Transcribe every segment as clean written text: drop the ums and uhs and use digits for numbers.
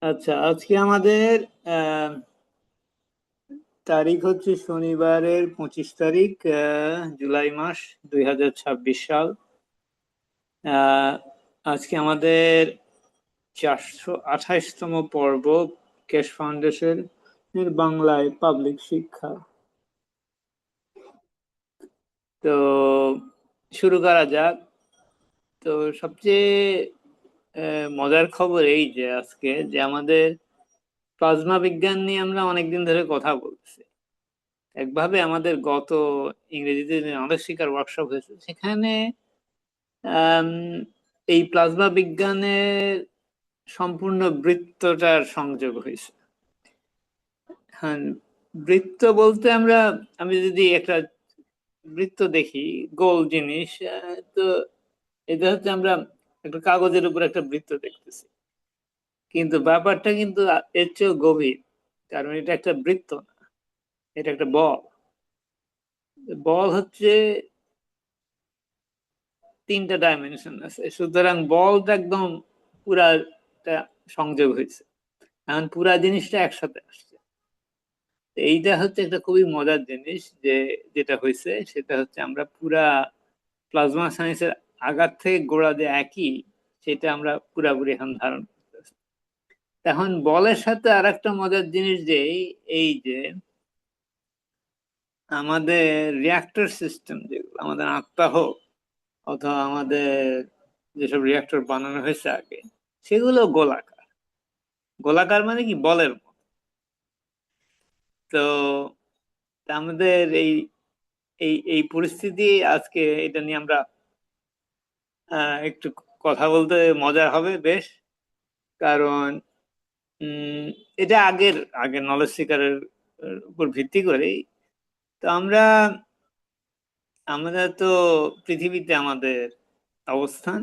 আচ্ছা, আজকে আমাদের তারিখ হচ্ছে শনিবারের 25 তারিখ, জুলাই মাস 2026 সাল। আহ, আজকে আমাদের 428তম পর্ব, কেশ ফাউন্ডেশন এর বাংলায় পাবলিক শিক্ষা। তো শুরু করা যাক। তো সবচেয়ে মজার খবর এই যে আজকে যে আমাদের প্লাজমা বিজ্ঞান নিয়ে আমরা অনেকদিন ধরে কথা বলছি। একভাবে আমাদের গত ইংরেজিতে যে আলোক শিক্ষার ওয়ার্কশপ হয়েছে সেখানে আম, এই প্লাজমা বিজ্ঞানের সম্পূর্ণ বৃত্তটার সংযোগ হয়েছে। হ্যাঁ, বৃত্ত বলতে আমি যদি একটা বৃত্ত দেখি, গোল জিনিস, তো এটা হচ্ছে আমরা একটা কাগজের উপর একটা বৃত্ত দেখতেছি, কিন্তু ব্যাপারটা কিন্তু এর চেয়েও গভীর। কারণ এটা একটা বৃত্ত না, এটা একটা বল। বল হচ্ছে তিনটা ডাইমেনশন আছে, সুতরাং বলটা একদম পুরাটা সংযোগ হয়েছে, এখন পুরা জিনিসটা একসাথে আসছে। এইটা হচ্ছে একটা খুবই মজার জিনিস যে যেটা হয়েছে সেটা হচ্ছে আমরা পুরা প্লাজমা সায়েন্সের আগার থেকে গোড়া যে একই, সেটা আমরা পুরাপুরি এখন ধারণ করতেছি। এখন বলের সাথে আর একটা মজার জিনিস যে এই যে আমাদের রিয়াক্টর সিস্টেম, যেগুলো আমাদের আত্মা হোক অথবা আমাদের যেসব রিয়াক্টর বানানো হয়েছে আগে, সেগুলো গোলাকার। গোলাকার মানে কি, বলের মতো। তো আমাদের এই এই এই পরিস্থিতি, আজকে এটা নিয়ে আমরা একটু কথা বলতে মজা হবে বেশ। কারণ উম এটা আগের আগের নলেজ শিকারের উপর ভিত্তি করেই। তো আমরা তো পৃথিবীতে আমাদের অবস্থান,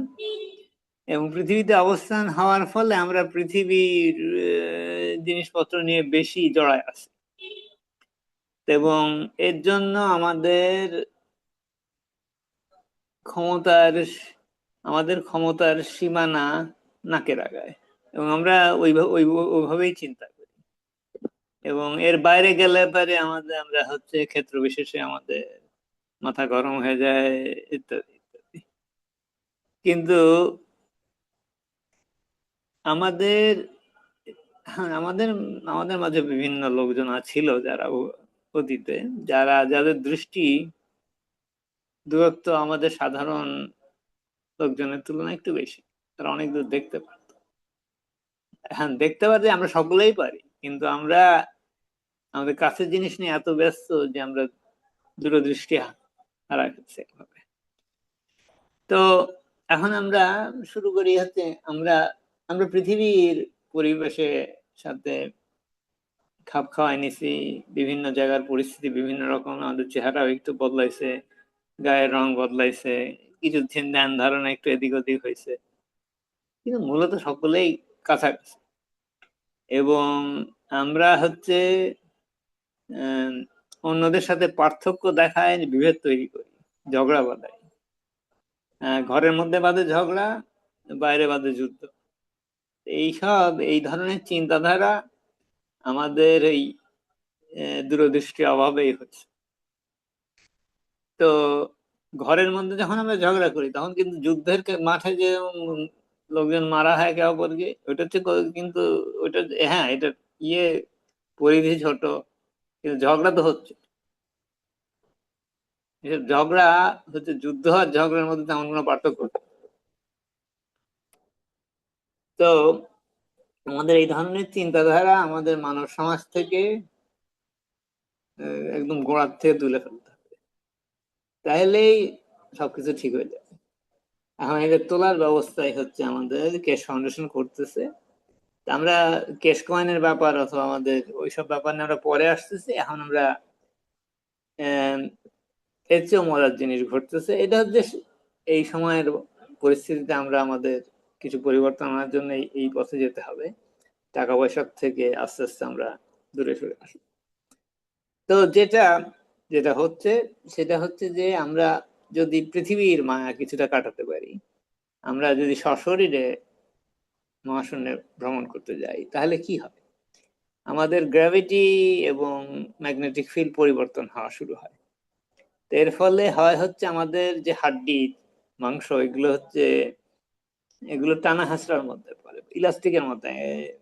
এবং পৃথিবীতে অবস্থান হওয়ার ফলে আমরা পৃথিবীর জিনিসপত্র নিয়ে বেশি জড়ায় আছি, এবং এর জন্য আমাদের ক্ষমতার ক্ষমতার সীমানা নাকের আগায়, এবং আমরা ওইভাবেই চিন্তা করি। এবং এর বাইরে গেলে পারে আমরা হচ্ছে ক্ষেত্র বিশেষে আমাদের মাথা গরম হয়ে যায়, ইত্যাদি ইত্যাদি। কিন্তু আমাদের হ্যাঁ, আমাদের আমাদের মাঝে বিভিন্ন লোকজন ছিল যারা অতীতে, যাদের দৃষ্টি দূরত্ব আমাদের সাধারণ লোকজনের তুলনায় একটু বেশি। তারা অনেক দূর দেখতে পারত। হ্যাঁ, দেখতে পারছি, আমরা সকলেই পারি, কিন্তু আমরা আমাদের কাছের জিনিস নিয়ে এত ব্যস্ত যে আমরা দূরদৃষ্টি হারাই ফেলছি একভাবে। তো এখন আমরা শুরু করি হচ্ছে আমরা আমরা পৃথিবীর পরিবেশের সাথে খাপ খাওয়াই নিছি। বিভিন্ন জায়গার পরিস্থিতি বিভিন্ন রকম, আমাদের চেহারাও একটু বদলাইছে, গায়ের রং বদলাইছে, কিছু ধ্যান ধারণা একটু এদিক ওদিক হয়েছে, কিন্তু মূলত সকলেই কাছাকাছি। এবং আমরা হচ্ছে আহ অন্যদের সাথে পার্থক্য দেখায় বিভেদ তৈরি করি, ঝগড়া বাঁধাই। ঘরের মধ্যে বাঁধে ঝগড়া, বাইরে বাঁধে যুদ্ধ। এই ধরনের চিন্তাধারা আমাদের এই দূরদৃষ্টি অভাবেই হচ্ছে। তো ঘরের মধ্যে যখন আমরা ঝগড়া করি, তখন কিন্তু যুদ্ধের মাঠে যে লোকজন মারা হয় একে অপরকে, ওইটা হচ্ছে কিন্তু ওইটা, হ্যাঁ, এটা ইয়ে পরিধি ছোট, কিন্তু ঝগড়া তো হচ্ছে। এসব ঝগড়া হচ্ছে, যুদ্ধ আর ঝগড়ার মধ্যে তেমন কোনো পার্থক্য নেই। তো আমাদের এই ধরনের চিন্তাধারা আমাদের মানব সমাজ থেকে একদম গোড়ার থেকে তুলে ফেলতে হবে, তাহলেই সবকিছু ঠিক হয়ে যাবে। এখন এটা তোলার ব্যবস্থাই হচ্ছে আমাদের ক্যাশ ফাউন্ডেশন করতেছে। তা আমরা ক্যাশ কয়েনের ব্যাপার অথবা আমাদের ওইসব ব্যাপার নিয়ে আমরা পরে আসতেছি। এখন আমরা আহ, এর চেয়েও মজার জিনিস ঘটতেছে। এটা হচ্ছে এই সময়ের পরিস্থিতিতে আমরা আমাদের কিছু পরিবর্তন আনার জন্য এই পথে যেতে হবে। টাকা পয়সার থেকে আস্তে আস্তে আমরা দূরে সরে আসবো। তো যেটা যেটা হচ্ছে সেটা হচ্ছে যে আমরা যদি পৃথিবীর মায়া কিছুটা কাটাতে পারি, আমরা যদি সশরীরে মহাশূন্যে ভ্রমণ করতে যাই, তাহলে কি হবে? আমাদের গ্র্যাভিটি এবং ম্যাগনেটিক ফিল্ড পরিবর্তন হওয়া শুরু হয়। এর ফলে হচ্ছে আমাদের যে হাড্ডি, মাংস, এগুলো টানা হেঁচড়ার মধ্যে পড়ে, ইলাস্টিকের মধ্যে।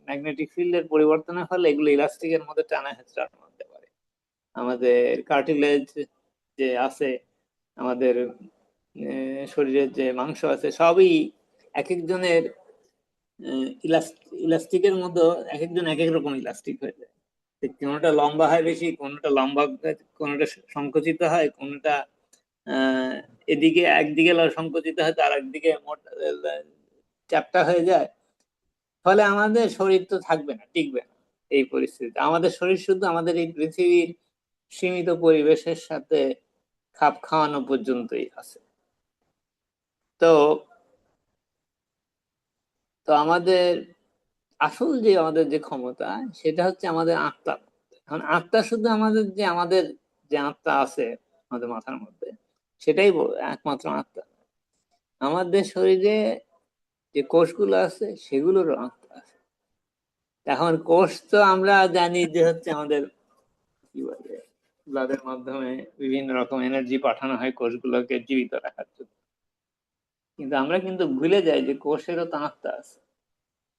ম্যাগনেটিক ফিল্ডের পরিবর্তনের ফলে এগুলো ইলাস্টিকের মধ্যে টানা হেঁচড়ার মধ্যে পড়ে। আমাদের কার্টিলেজ যে আছে, আমাদের শরীরের যে মাংস আছে, সবই এক একজনের ইলাস্টিকের মতো, এক একজন এক এক রকম ইলাস্টিক হয়ে যায়। কোনোটা লম্বা হয় বেশি, কোনোটা সংকুচিত হয়, কোনোটা এদিকে একদিকে সংকুচিত হয়, আর একদিকে চ্যাপ্টা হয়ে যায়। ফলে আমাদের শরীর তো থাকবে না, টিকবে না এই পরিস্থিতিতে। আমাদের শরীর শুধু আমাদের এই পৃথিবীর সীমিত পরিবেশের সাথে খাপ খাওয়ানো পর্যন্তই আছে। তো তো আমাদের আসল যে আমাদের যে ক্ষমতা, সেটা হচ্ছে আমাদের আত্মা। এখন আত্মা শুধু আমাদের যে আত্মা আছে আমাদের মাথার মধ্যে, সেটাই একমাত্র আত্মা। আমাদের শরীরে যে কোষগুলো আছে, সেগুলোরও আত্মা আছে। এখন কোষ তো আমরা জানি যে হচ্ছে আমাদের কি বলে, ব্লাডের মাধ্যমে বিভিন্ন রকম এনার্জি পাঠানো হয় কোষগুলোকে জীবিত রাখার জন্য। কিন্তু আমরা ভুলে যাই যে কোষেরও তো আত্মা আছে।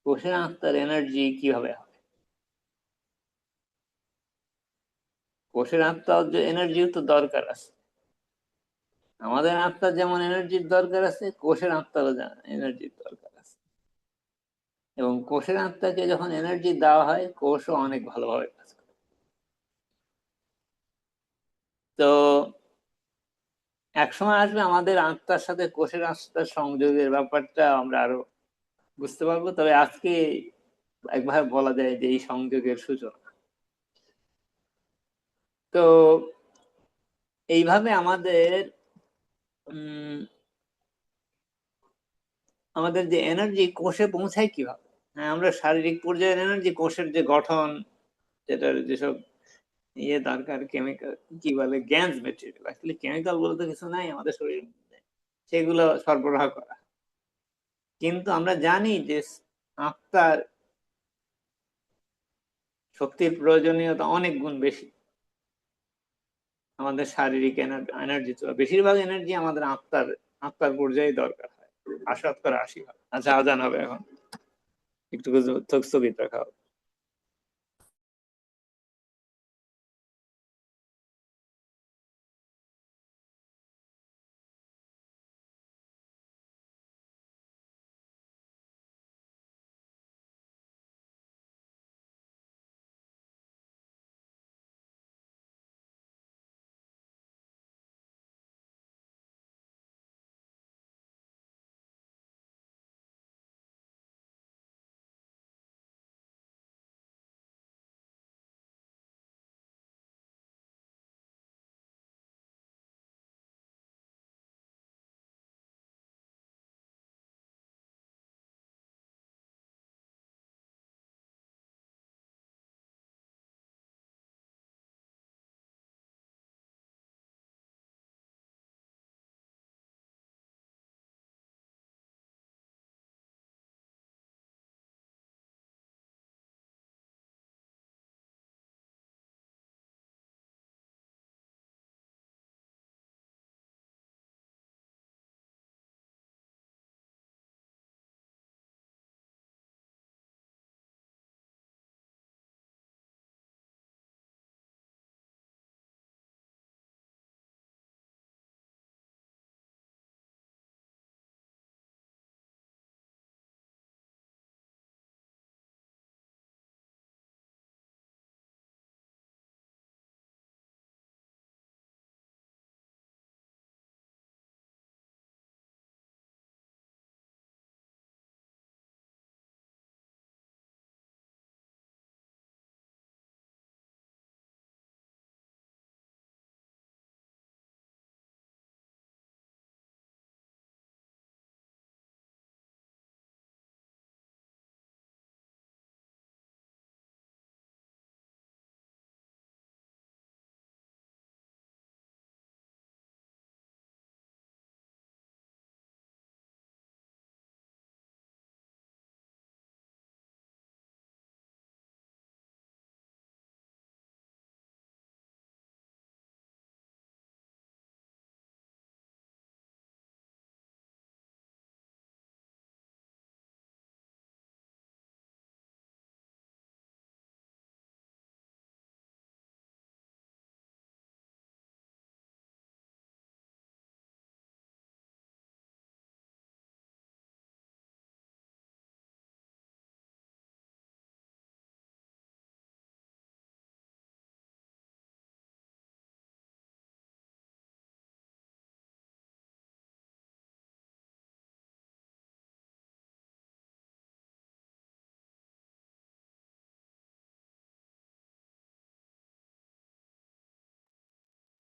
কোষের আত্মার এনার্জি কিভাবে হয়? কোষের আত্মার যে এনার্জিও তো দরকার আছে। আমাদের আত্মার যেমন এনার্জির দরকার আছে, কোষের আত্মারও এনার্জির দরকার আছে। এবং কোষের আত্মাকে যখন এনার্জি দেওয়া হয়, কোষও অনেক ভালোভাবে কাজ করে। তো একসময় আসবে আমাদের আত্মার সাথে কোষের আত্মার সংযোগের ব্যাপারটা আমরা আরো বুঝতে পারবো। তবে আজকে একভাবে বলা যায় যে এই সংযোগের সূচনা। তো এইভাবে আমাদের যে এনার্জি কোষে পৌঁছায় কিভাবে? হ্যাঁ, আমরা শারীরিক পর্যায়ের এনার্জি, কোষের যে গঠন, যেটার যেসব দরকার, কেমিক্যাল, কি বলে, গ্যাস মেটেরিয়াল, আসলে কেমিক্যাল বলতে কিছু নাই আমাদের শরীরের মধ্যে, সেগুলো সরবরাহ করা। কিন্তু আমরা জানি যে আত্মার শক্তির প্রয়োজনীয়তা অনেক গুণ বেশি আমাদের শারীরিক এনার্জি। তো বেশিরভাগ এনার্জি আমাদের আত্মার পর্যায়ে দরকার হয়। 80%। আচ্ছা, আজান হবে এখন, একটু স্থগিত রাখা হবে।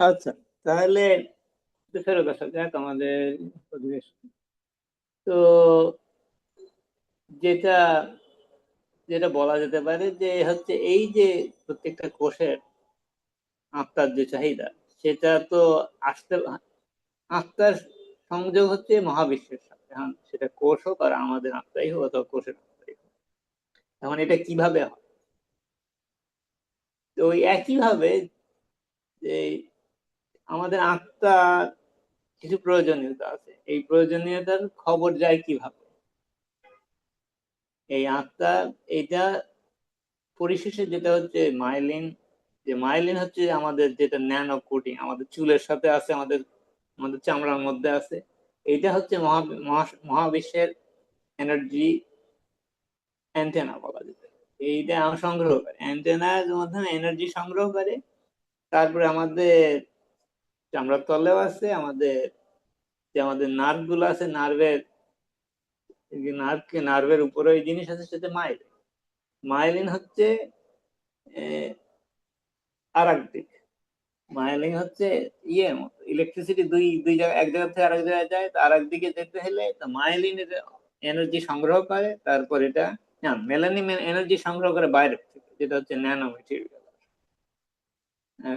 আচ্ছা, তাহলে ফেরত আসা যাক আমাদের পরিবেশ। তো যেটা যেটা বলা যেতে পারে যে হচ্ছে এই যে প্রত্যেকটা কোষের আত্মার যে চাহিদা, সেটা তো আসতে, আত্মার সংযোগ হচ্ছে মহাবিশ্বের সাথে। হ্যাঁ, সেটা কোষ হোক আর আমাদের আত্মাই হোক অথবা কোষের আত্মাই হোক। এখন এটা কিভাবে হয়? তো ওই একই ভাবে যে আমাদের আত্মার কিছু প্রয়োজনীয়তা আছে, এই প্রয়োজনীয়তার খবর যায় কিভাবে? এই আত্মা, এটা পরিশেষে যেটা হচ্ছে মাইলিন, যে মাইলিন হচ্ছে আমাদের যেটা ন্যানো কোটিং, আমাদের চুলের সাথে আছে, আমাদের আমাদের চামড়ার মধ্যে আছে। এটা হচ্ছে মহাবিশ্বের এনার্জি অ্যান্টেনা বলা যেতে পারে। এইটা সংগ্রহ করে, অ্যান্টেনার মাধ্যমে এনার্জি সংগ্রহ করে। তারপরে আমাদের চামড়ার তলেও আছে আমাদের, যে আমাদের নার্ভ গুলো আছে, নার্ভের উপরে ওই জিনিস আছে, সেটা মাইলিন। মাইলিন হচ্ছে আর এক দিক, মাইলিন হচ্ছে ইয়ে মতো ইলেকট্রিসিটি, দুই দুই জায়গায়, এক জায়গা থেকে আরেক জায়গায় যায়, তো আর একদিকে যেতে হলে তো মাইলিন এনার্জি সংগ্রহ করে। তারপর এটা, হ্যাঁ, মেলানিন এনার্জি সংগ্রহ করে বাইরে থেকে, যেটা হচ্ছে ন্যানো মেটেরিয়াল।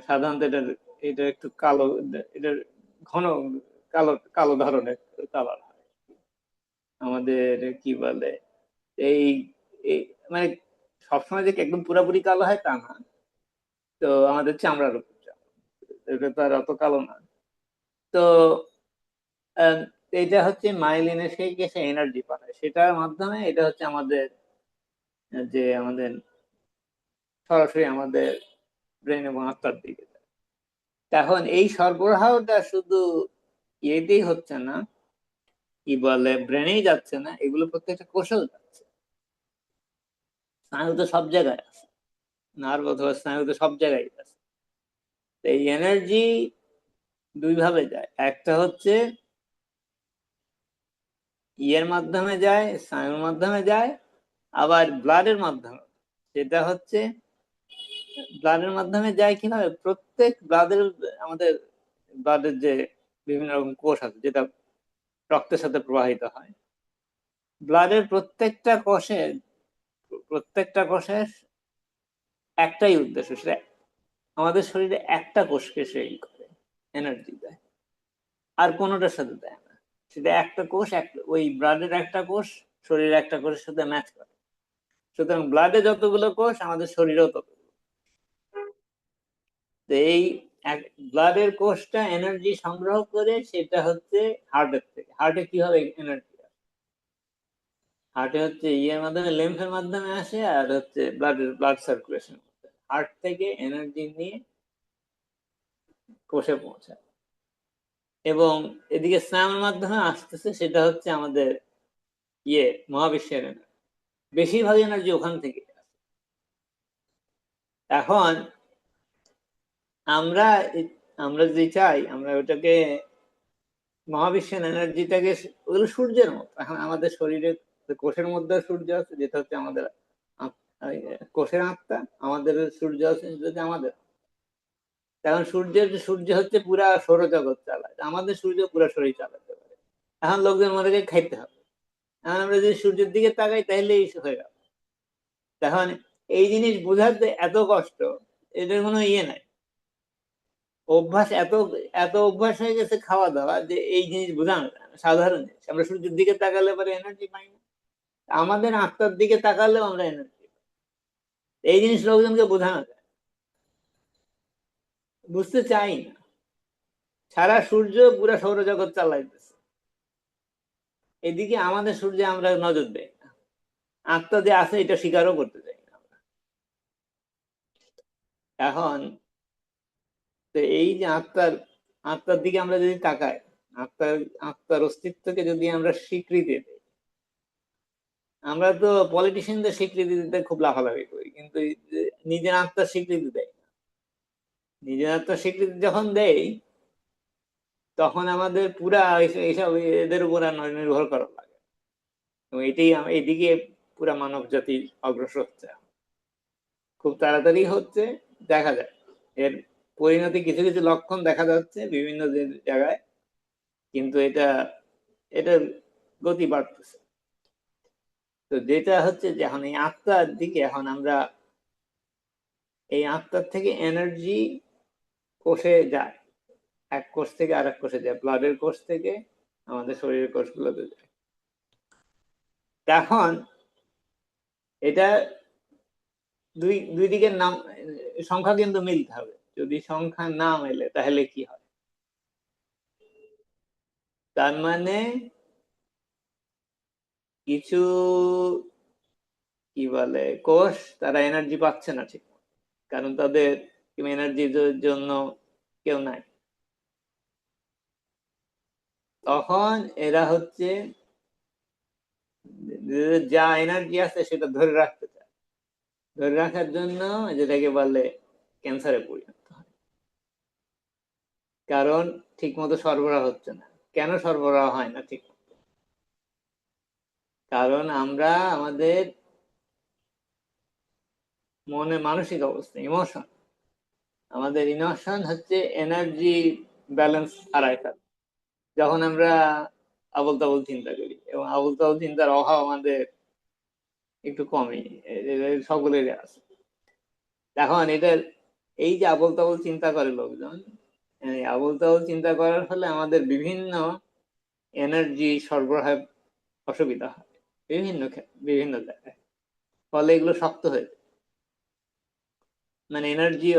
সাধারণত এটা, এটা একটু কালো, এটা ঘন কালো কালো ধরনের কালার হয় আমাদের, কি বলে, এই এই মানে সবসময় যে একদম পুরাপুরি কালো হয় তা না। তো আমাদের চামড়ার উপর, এটা তো আর অত কালো না। তো আহ, এটা হচ্ছে মাইলিনের সেই কেসে এনার্জি পাঠায়, সেটার মাধ্যমে এটা হচ্ছে আমাদের, যে আমাদের সরাসরি আমাদের ব্রেন এবং আত্মার দিকে যায়। এখন এই সরবরাহটা শুধু ইয়েতেই হচ্ছে না, কি বলে, ব্রেনেই যাচ্ছে না, এগুলো প্রত্যেকটা কোষেও যাচ্ছে। স্নায়ু তো সব জায়গায় আছে, নার্ভ অথবা স্নায়ু তো সব জায়গায় আছে। তো এই এনার্জি দুই ভাবে যায়, একটা হচ্ছে ইয়ের মাধ্যমে যায়, স্নায়ুর মাধ্যমে যায়, আবার ব্লাডের মাধ্যমে। সেটা হচ্ছে ব্লাডের মাধ্যমে যায় কিভাবে, প্রত্যেক ব্লাডের, আমাদের ব্লাডের যে বিভিন্ন রকম কোষ আছে যেটা রক্তের সাথে প্রবাহিত হয়, ব্লাডের প্রত্যেকটা কোষের একটাই উদ্দেশ্য, সেটা আমাদের শরীরে একটা কোষকে সেই করে এনার্জি দেয়, আর কোনোটার সাথে দেয় না। সেটা একটা কোষ, ওই ব্লাডের একটা কোষ শরীরের একটা কোষের সাথে ম্যাচ করে। সুতরাং ব্লাডে যতগুলো কোষ, আমাদের শরীরেও ততগুলো। তো এই ব্লাডের কোষটা এনার্জি সংগ্রহ করে, সেটা হচ্ছে হার্টের থেকে। হার্টে কিভাবে এনার্জি, হার্টে হচ্ছে ইয়ের মাধ্যমে, লিম্ফের মাধ্যমে আসে, আর হচ্ছে ব্লাড সার্কুলেশন, হার্ট থেকে এনার্জি নিয়ে কোষে পৌঁছায়। এবং এদিকে স্নায়ুর মাধ্যমে আসতেছে, সেটা হচ্ছে আমাদের ইয়ে মহাবিশ্বের এনার্জি, বেশিরভাগ এনার্জি ওখান থেকে আসে। এখন আমরা আমরা যে চাই, আমরা ওটাকে মহাবিশ্বের এনার্জিটাকে, ওগুলো সূর্যের মতো। এখন আমাদের শরীরে কোষের মধ্যে সূর্য আছে, যেটা হচ্ছে আমাদের কোষের আত্মা, আমাদের সূর্য আছে যদি আমাদের। এখন সূর্য হচ্ছে পুরা সৌরজগৎ চালায়, আমাদের সূর্য পুরা শরীর চালাতে পারে। এখন লোকজন মনে করে খাইতে হবে, এখন আমরা যদি সূর্যের দিকে তাকাই তাহলেই হয়ে গেল। এখন এই জিনিস বোঝাতে এত কষ্ট, এদের কোনো ইয়ে নাই, অভ্যাস এত, এত অভ্যাস হয়ে গেছে খাওয়া দাওয়া, যে এই জিনিস বোঝানো যায় না। সাধারণ জিনিস, আমরা সূর্যের দিকে তাকালে পরে এনার্জি পাই না, আমাদের আত্মার দিকে তাকালেও আমরা এনার্জি পাই। এই জিনিস লোকজনকে বোঝানো যায়, বুঝতে চাই না। সারা সূর্য পুরা সৌরজগৎ চালাইতেছে, এদিকে আমাদের সূর্যে আমরা নজর দেই না, আত্মা যে আছে এটা স্বীকারও করতে চাই না আমরা। এখন তো এই যে আত্মার দিকে আমরা যদি তাকাই, আত্মার আত্মার অস্তিত্বকে যদি আমরা স্বীকৃতি দিই, আমরা তো পলিটিশিয়ানদের স্বীকৃতি দিতে খুব লাফালাফি করি, কিন্তু নিজের আত্মার স্বীকৃতি দেয় না। নিজের আত্মার স্বীকৃতি যখন দেই, তখন আমাদের পুরা এইসব এদের উপর নির্ভর করা লাগে। এবং এটাই এইদিকে পুরা মানব জাতি অগ্রসর হচ্ছে, খুব তাড়াতাড়ি হচ্ছে, দেখা যায়। এর পরিণতি কিছু কিছু লক্ষণ দেখা যাচ্ছে বিভিন্ন জায়গায়, কিন্তু এটার গতি বাড়তেছে। তো যেটা হচ্ছে যে এখন এই আত্মার দিকে, এখন আমরা এই আত্মার থেকে এনার্জি কোষে যায়, এক কোষ থেকে আরেক কোষে যায়, ব্লাডের কোষ থেকে আমাদের শরীরের কোষগুলোতে যায়। এখন এটা দুই দুই দিকের নাম সংখ্যা কিন্তু মিলতে হবে। যদি সংখ্যা না মেলে তাহলে কি হয়? তার মানে কিছু কি বলে কোষ, তারা এনার্জি পাচ্ছে না ঠিক, কারণ তাদের এনার্জির জন্য কেউ নাই। তখন এরা হচ্ছে যা এনার্জি আছে সেটা ধরে রাখতে চায়, ধরে রাখার জন্য যেটাকে বলে ক্যান্সারে পরিণত হয়, কারণ ঠিক মতো সরবরাহ হচ্ছে না। কেন সরবরাহ হয় না ঠিক? কারণ আমরা আমাদের মনে মানসিক অবস্থা, ইমোশন, আমাদের ইমোশন হচ্ছে এনার্জি ব্যালেন্স হারায় ফেলে যখন আমরা আবল তাবল চিন্তা করি, এবং আবল তাবল চিন্তার অভাব আমাদের একটু কমই, সকলেরই আছে। এখন এটার এই যে আবল তাবল চিন্তা করে লোকজন, আবল তাবল চিন্তা করার ফলে আমাদের বিভিন্ন এনার্জি সরবরাহে অসুবিধা হয় বিভিন্ন জায়গায়, ফলে এগুলো শক্ত হয়ে যায়। মানে এনার্জি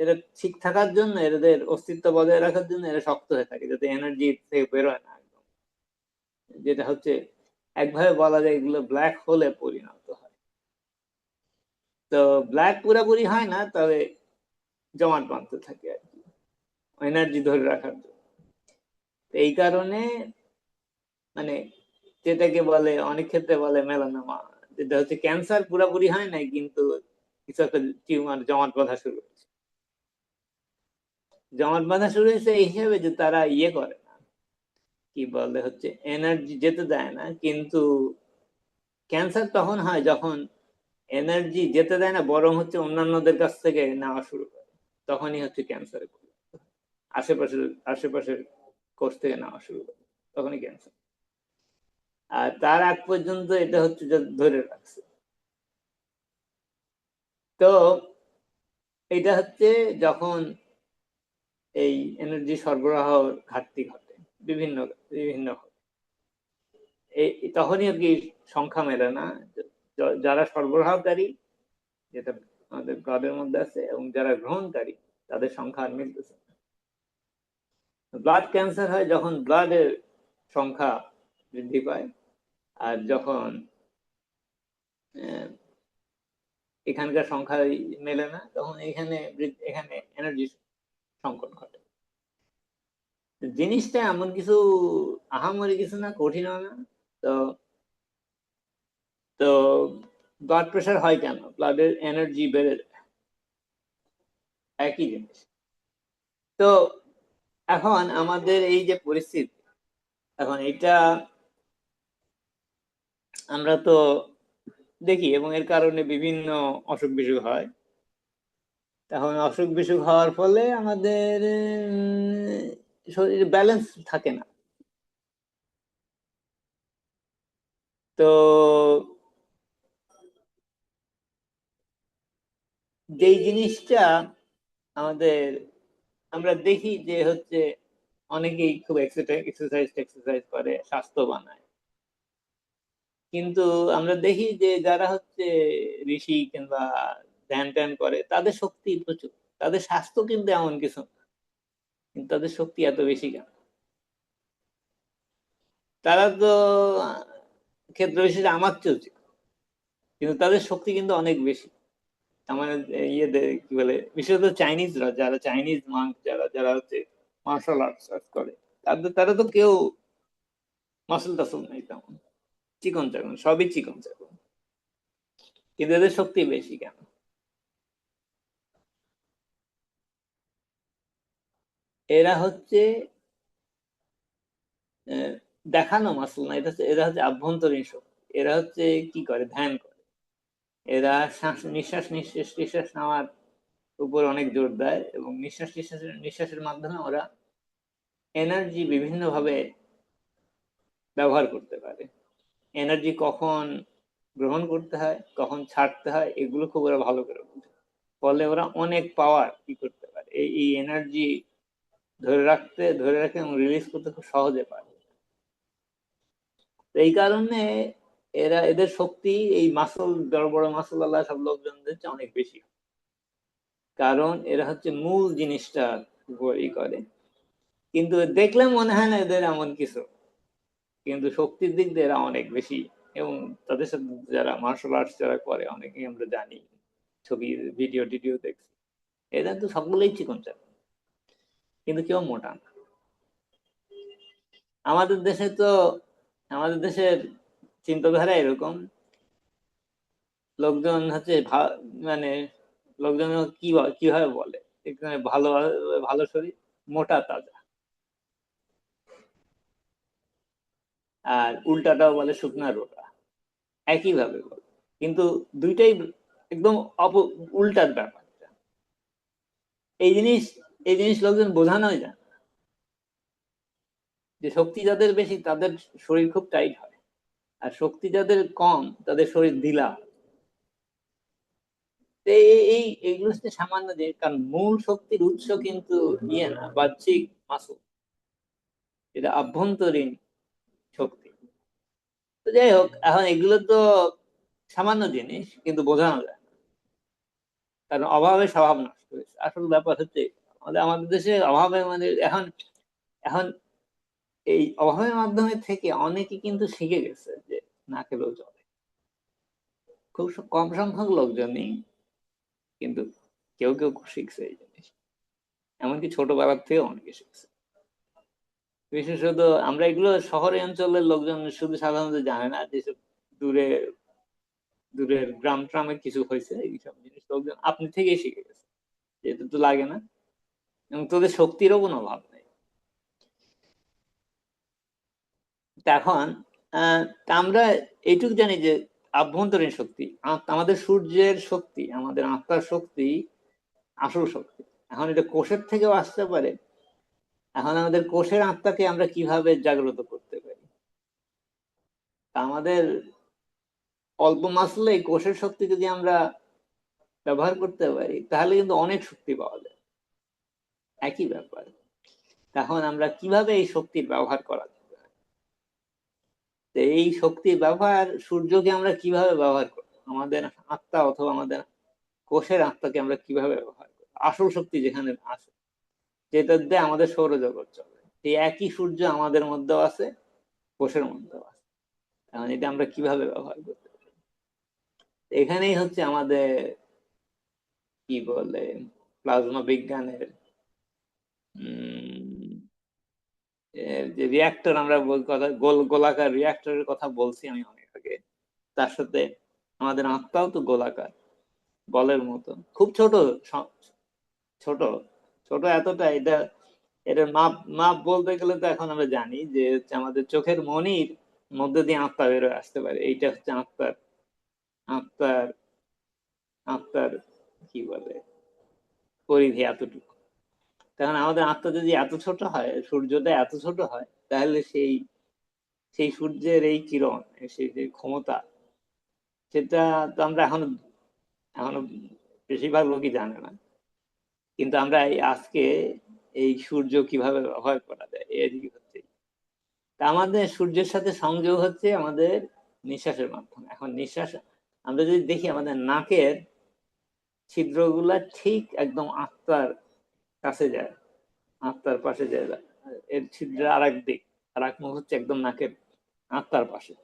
এরা ঠিক থাকার জন্য, এদের অস্তিত্ব বজায় রাখার জন্য এরা শক্ত হয়ে থাকে, যাতে এনার্জি থেকে বেরোয় না একদম। যেটা হচ্ছে একভাবে বলা যায় এগুলো ব্ল্যাক হোলে পরিণত হয়। তো ব্ল্যাক পুরাপুরি হয় না, তবে জমাট বাঁধতে থাকে আর কি, এনার্জি ধরে রাখার জন্য। এই কারণে মানে যেটাকে বলে অনেক ক্ষেত্রে বলে মেলানোমা, যেটা হচ্ছে ক্যান্সার পুরাপুরি হয় নাই, কিন্তু কিছু একটা টিউমার জমাট বাঁধা শুরু হয়েছে। জমাট বাঁধা শুরু হয়েছে এই হিসেবে যে তারা ইয়ে করে না, কি বলে হচ্ছে এনার্জি যেতে দেয় না। কিন্তু ক্যান্সার তখন হয় যখন এনার্জি যেতে দেয় না, বরং হচ্ছে অন্যান্যদের কাছ থেকে নেওয়া শুরু করে, তখনই হচ্ছে ক্যান্সারে আশেপাশের আশেপাশের কোষ থেকে নেওয়া শুরু করে, তখনই ক্যান্সার। আর তার আগ পর্যন্ত এটা হচ্ছে ধরে রাখছে। তো এটা হচ্ছে যখন এই এনার্জি সরবরাহ ঘাটতি ঘটে বিভিন্ন বিভিন্ন, তখনই আর কি সংখ্যা মেলে না। যারা সরবরাহকারী, যেটা আমাদের ব্লাডের মধ্যে আছে, এবং যারা গ্রহণকারী, তাদের সংখ্যা আর মিলতেছে না। ব্লাড ক্যান্সার হয় যখন ব্লাডের সংখ্যা বৃদ্ধি পায়, আর যখন এখানকার সংখ্যা মেলে না, তখন এখানে এনার্জি সংকট ঘটে। জিনিসটা এমন কিছু আহামরি কিছু না, কঠিন না। তো তো ব্লাড প্রেশার হয় কেন? ব্লাডের এনার্জি বেড়ে যায়, একই জিনিস। তো এখন আমাদের এই যে পরিস্থিতি, এখন এটা আমরা তো দেখি, এবং এর কারণে বিভিন্ন অসুখ বিসুখ হয়। এখন অসুখ বিসুখ হওয়ার ফলে আমাদের শরীরে ব্যালেন্স থাকে না। তো যেই জিনিসটা আমাদের, আমরা দেখি যে হচ্ছে অনেকেই খুব এক্সারসাইজ করে, স্বাস্থ্য বানায়, কিন্তু আমরা দেখি যে যারা হচ্ছে ঋষি কিংবা ধ্যান ট্যান করে, তাদের শক্তি প্রচুর, তাদের স্বাস্থ্য কিন্তু এমন কিছু না, কিন্তু তাদের শক্তি এত বেশি কেন? তারা তো ক্ষেত্র বিশেষে আমার চেয়েও ছিল, কিন্তু তাদের শক্তি কিন্তু অনেক বেশি। আমার ইয়ে কি বলে, বিশেষত চাইনিজরা, যারা চাইনিজ মাঙ্ক, যারা যারা হচ্ছে মার্শাল আর্টস করে, তারা তো কেউ মাসল টাসল নাই তেমন, চিকন চাকন, সবই চিকন চাকন, কিন্তু এদের শক্তি বেশি কেন? এরা হচ্ছে দেখানো মাসল না, এরা হচ্ছে আভ্যন্তরীণ শক্তি। এরা হচ্ছে কি করে, ধ্যান করে। এরা নিঃশ্বাস নিঃশ্বাস নিঃশ্বাস নেওয়ার উপর অনেক জোর দেয় এবং নিঃশ্বাসের মাধ্যমে ওরা এনার্জি বিভিন্নভাবে ব্যবহার করতে পারে। এনার্জি কখন গ্রহণ করতে হয়, কখন ছাড়তে হয়, এগুলো খুব ওরা ভালো করে বোঝে। ফলে ওরা অনেক পাওয়ার কি করতে পারে, এই এনার্জি ধরে রাখতে এবং রিলিজ করতে খুব সহজে পারে। এই কারণে এদের শক্তি এই মাসল, বড় বড় মাসল আল্লাহ সব লোকজনদের চেয়ে অনেক বেশি, কারণ এরা হচ্ছে মূল জিনিসটা উপরই করে। কিন্তু দেখলে মনে হয় না এদের এমন কিছু, কিন্তু শক্তির দিক দিয়ে এরা অনেক বেশি। এবং তাদের সাথে যারা মার্শাল আর্টস যারা করে অনেকেই আমরা জানি, ছবি ভিডিও টিডিও দেখছি, এরা তো সকলেই চিকন চাকন, কিন্তু কেউ মোটা না। আমাদের দেশে তো, আমাদের দেশের চিন্তাধারা এরকম, লোকজন হচ্ছে মানে লোকজন কিভাবে বলে, এখানে ভালো ভালো শরীর, মোটা তাজা, আর উল্টাটাও বলে শুকনা রোটা, একই ভাবে বলে, কিন্তু দুইটাই একদম উল্টার ব্যাপার। এই জিনিস এই জিনিস লোকজন বোঝানোই যায় না, যে শক্তি যাদের বেশি তাদের শরীর খুব টাইট হয়, আর শক্তি যাদের কম তাদের শরীর ঢিলা হয়। এইগুলো হচ্ছে সামান্য যে, কারণ মূল শক্তির উৎস কিন্তু ইয়ে না বাহ্যিক মাসল, এটা আভ্যন্তরীণ শক্তি। তো যাই হোক, এখন এগুলো তো সামান্য জিনিস, কিন্তু বোঝানো যায় না, কারণ অভাবে স্বভাব নষ্ট হয়েছে। আসল ব্যাপার হচ্ছে আমাদের দেশে অভাবে, মানে এখন এখন এই অভাবের মাধ্যমে থেকে অনেকে কিন্তু শিখে গেছে যে না খেলেও চলে। খুব কম সংখ্যক লোকজনই, কিন্তু কেউ কেউ শিখছে এই জিনিস, এমনকি ছোটবেলার থেকে অনেকে শিখছে। বিশেষত আমরা এগুলো শহরে অঞ্চলের লোকজন শুধু সাধারণত জানে না, যেসব দূরে দূরের গ্রাম ট্রামের কিছু হয়েছে এইসব জিনিস লোকজন আপনি থেকেই শিখে গেছে, যেহেতু তো লাগে না এবং তোদের শক্তিরও কোনো অভাব নেই। এখন আমরা এইটুকু জানি যে আভ্যন্তরীণ শক্তি, আমাদের সূর্যের শক্তি, আমাদের আত্মার শক্তি আসল শক্তি। এখন এটা কোষের থেকেও আসতে পারে। এখন আমাদের কোষের আত্মাকে আমরা কিভাবে জাগ্রত করতে পারি? আমাদের অল্প মাসলে কোষের শক্তি যদি আমরা ব্যবহার করতে পারি, তাহলে কিন্তু অনেক শক্তি পাওয়া যায়। একই ব্যাপার, তখন আমরা কিভাবে এই শক্তির ব্যবহার করা যাবে? এই শক্তির ব্যবহার, সূর্যকে আমরা কিভাবে ব্যবহার করবো, আমাদের আত্মা অথবা আমাদের কোষের আত্মাকে আমরা কিভাবে ব্যবহার করবো, আসল শক্তি যেখানে আছে, যেটা দিয়ে আমাদের সৌরজগৎ চলে, সেই একই সূর্য আমাদের মধ্যেও আছে, কোষের মধ্যেও আছে। এখন এটা আমরা কিভাবে ব্যবহার করতে পারি? এখানেই হচ্ছে আমাদের কি বলে প্লাজমা বিজ্ঞানের যে রিয়াক্টর, আমরা কথা গোলাকার রিয়াক্টরের কথা বলছি আমি অনেক আগে, তার সাথে আমাদের আত্মাও তো গোলাকার, বলের মতো, খুব ছোট ছোট ছোট এতটা, এটার মাপ মাপ বলতে গেলে তো এখন আমরা জানি যে হচ্ছে আমাদের চোখের মনির মধ্যে দিয়ে আত্মা বেরোয় আসতে পারে, এইটা হচ্ছে আত্মার আত্মার কি বলে পরিধি এতটুকু। তখন আমাদের আত্মা যদি এত ছোট হয়, সূর্যটা এত ছোট হয়, তাহলে সেই সেই সূর্যের এই কিরণ, সেই যে ক্ষমতা, সেটা তো আমরা এখনো এখনো বেশিরভাগ লোকই জানে না। কিন্তু আমরা এই আজকে এই সূর্য কিভাবে ব্যবহার করা যায় এদিকে হচ্ছে, তা আমাদের সূর্যের সাথে সংযোগ হচ্ছে আমাদের নিঃশ্বাসের মাধ্যমে। এখন নিঃশ্বাস আমরা যদি দেখি, আমাদের নাকের ছিদ্রগুলা ঠিক একদম আত্মার কাছে যায়, আত্মার পাশে যায়, এর ছিদ্র আর এক দিক, আর এক মুখ হচ্ছে একদম নাকের আত্মার পাশে।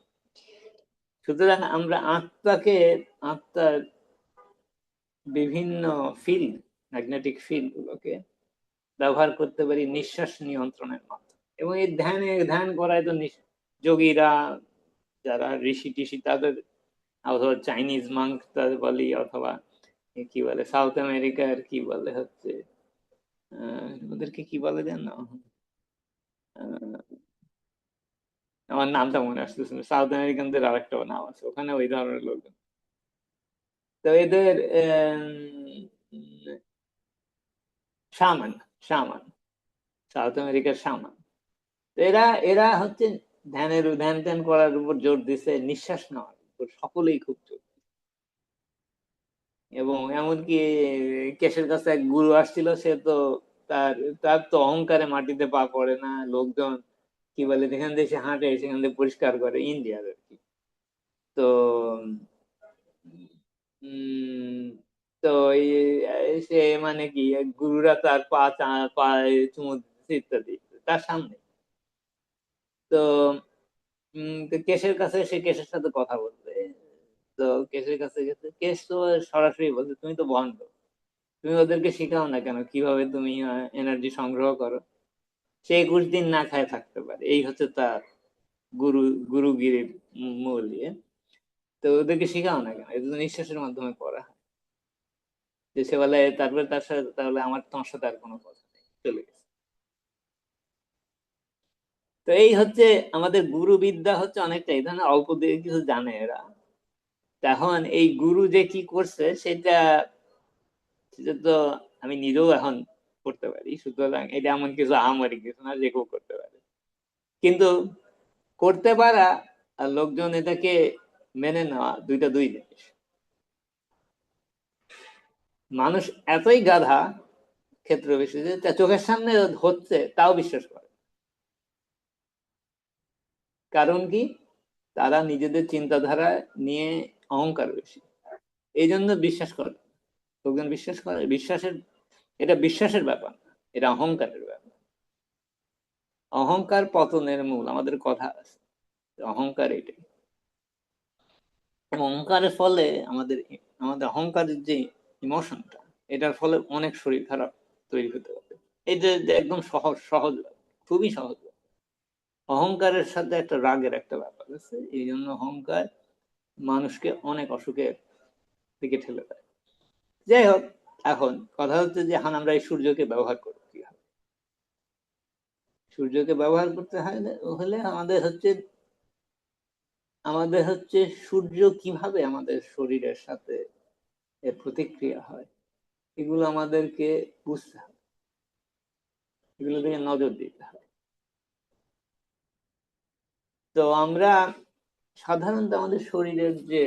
সুতরাং আমরা আত্মার বিভিন্ন ফিল্ড, ম্যাগনেটিক ফিল্ড গুলোকে ব্যবহার করতে পারি নিঃশ্বাস নিয়ন্ত্রণের মাধ্যমে। এবং এই ধ্যান করায় তো যোগীরা, যারা ঋষি টিষি, তাদের, অথবা চাইনিজ মাঙ্ক তাদের বলি, অথবা কি বলে সাউথ আমেরিকার কি বলে হচ্ছে ওদেরকে কি বলে যেন, আমার নামটা মনে আসতেছে না, সাউথ আমেরিকানদের আর একটা নাম আছে, ওখানে ওই ধরনের লোকজন। তো এদের শামান, শামান, সাউথ আমেরিকার শামান। এরা এরা হচ্ছে ধ্যান ধ্যান করার উপর জোর দিছে, নিঃশ্বাস নেওয়ার উপর সকলেই খুব জোর। এবং এমনকি কেশের কাছে এক গুরু আসছিল, সে তো তার তার তো অহংকারে মাটিতে পা পড়ে না। লোকজন কি বলে, যেখান দিয়ে সে হাঁটে সেখান দিয়ে পরিষ্কার করে, ইন্ডিয়ার আর কি। তো উম তো সে মানে কি, গুরুরা তার পায়ে চুমু দিচ্ছে ইত্যাদি তার সামনে। তো তো কেশের কাছে, সে কেশের সাথে কথা বলবে। তো কেশের কাছে গেছে, কেশ তো সরাসরি বলছে, তুমি তো ভণ্ড, তুমি ওদেরকে শিখাও না কেন কিভাবে তুমি এনার্জি সংগ্রহ করো। সে 21 দিন না খায় থাকতে পারে, এই হচ্ছে তার গুরু, গুরুগিরির মূল ইয়ে। তো ওদেরকে শিখাও না কেন, এটা তো নিঃশ্বাসের মাধ্যমে করা হয়। যে সে বলে, তারপরে তার সাথে, তাহলে আমার তোমার সাথে আর কোনো কথা নেই, চলে গেছে। তো এই হচ্ছে আমাদের গুরু বিদ্যা, হচ্ছে অনেকটা এই ধরনের অল্প দিয়ে কিছু জানে এরা। তখন এই গুরু যে কি করছে সেটা, সেটা তো আমি নিজেও এখন করতে পারি, সুতরাং এটা এমন কিছু আহামরি কিছু না, যে কেউ করতে পারে। কিন্তু করতে পারা আর লোকজন এটাকে মেনে নেওয়া, দুইটা দুই জিনিস। মানুষ এতই গাধা ক্ষেত্র বিশেষে, তা চোখের সামনে হচ্ছে তাও বিশ্বাস করে। কারণ কি, তারা নিজেদের চিন্তাধারা নিয়ে অহংকার বেশি, এই জন্য বিশ্বাস করে। লোকজন বিশ্বাস করে, বিশ্বাসের, এটা বিশ্বাসের ব্যাপার না, এটা অহংকারের ব্যাপার। অহংকার পতনের মূল, আমাদের কথা আছে, অহংকার এটাই। এবং অহংকারের ফলে আমাদের, আমাদের অহংকারের যে ইমোশনটা, এটার ফলে অনেক শরীর খারাপ তৈরি হতে পারে। এই যে যে একদম সহজ সহজ ব্যাপার, খুবই সহজ ব্যাপার। অহংকারের সাথে একটা রাগের একটা ব্যাপার আছে, এই জন্য অহংকার মানুষকে অনেক অসুখের দিকে ঠেলে দেয়। যাই হোক, এখন কথা হচ্ছে যে এখন আমরা এই সূর্যকে ব্যবহার করি কিভাবে। সূর্যকে ব্যবহার করতে হলে আমাদের হচ্ছে সূর্য কিভাবে আমাদের শরীরের সাথে এর প্রতিক্রিয়া হয়, এগুলো আমাদেরকে বুঝতে হবে, এগুলো দিকে নজর দিতে হবে। তো আমরা সাধারণত আমাদের শরীরের যে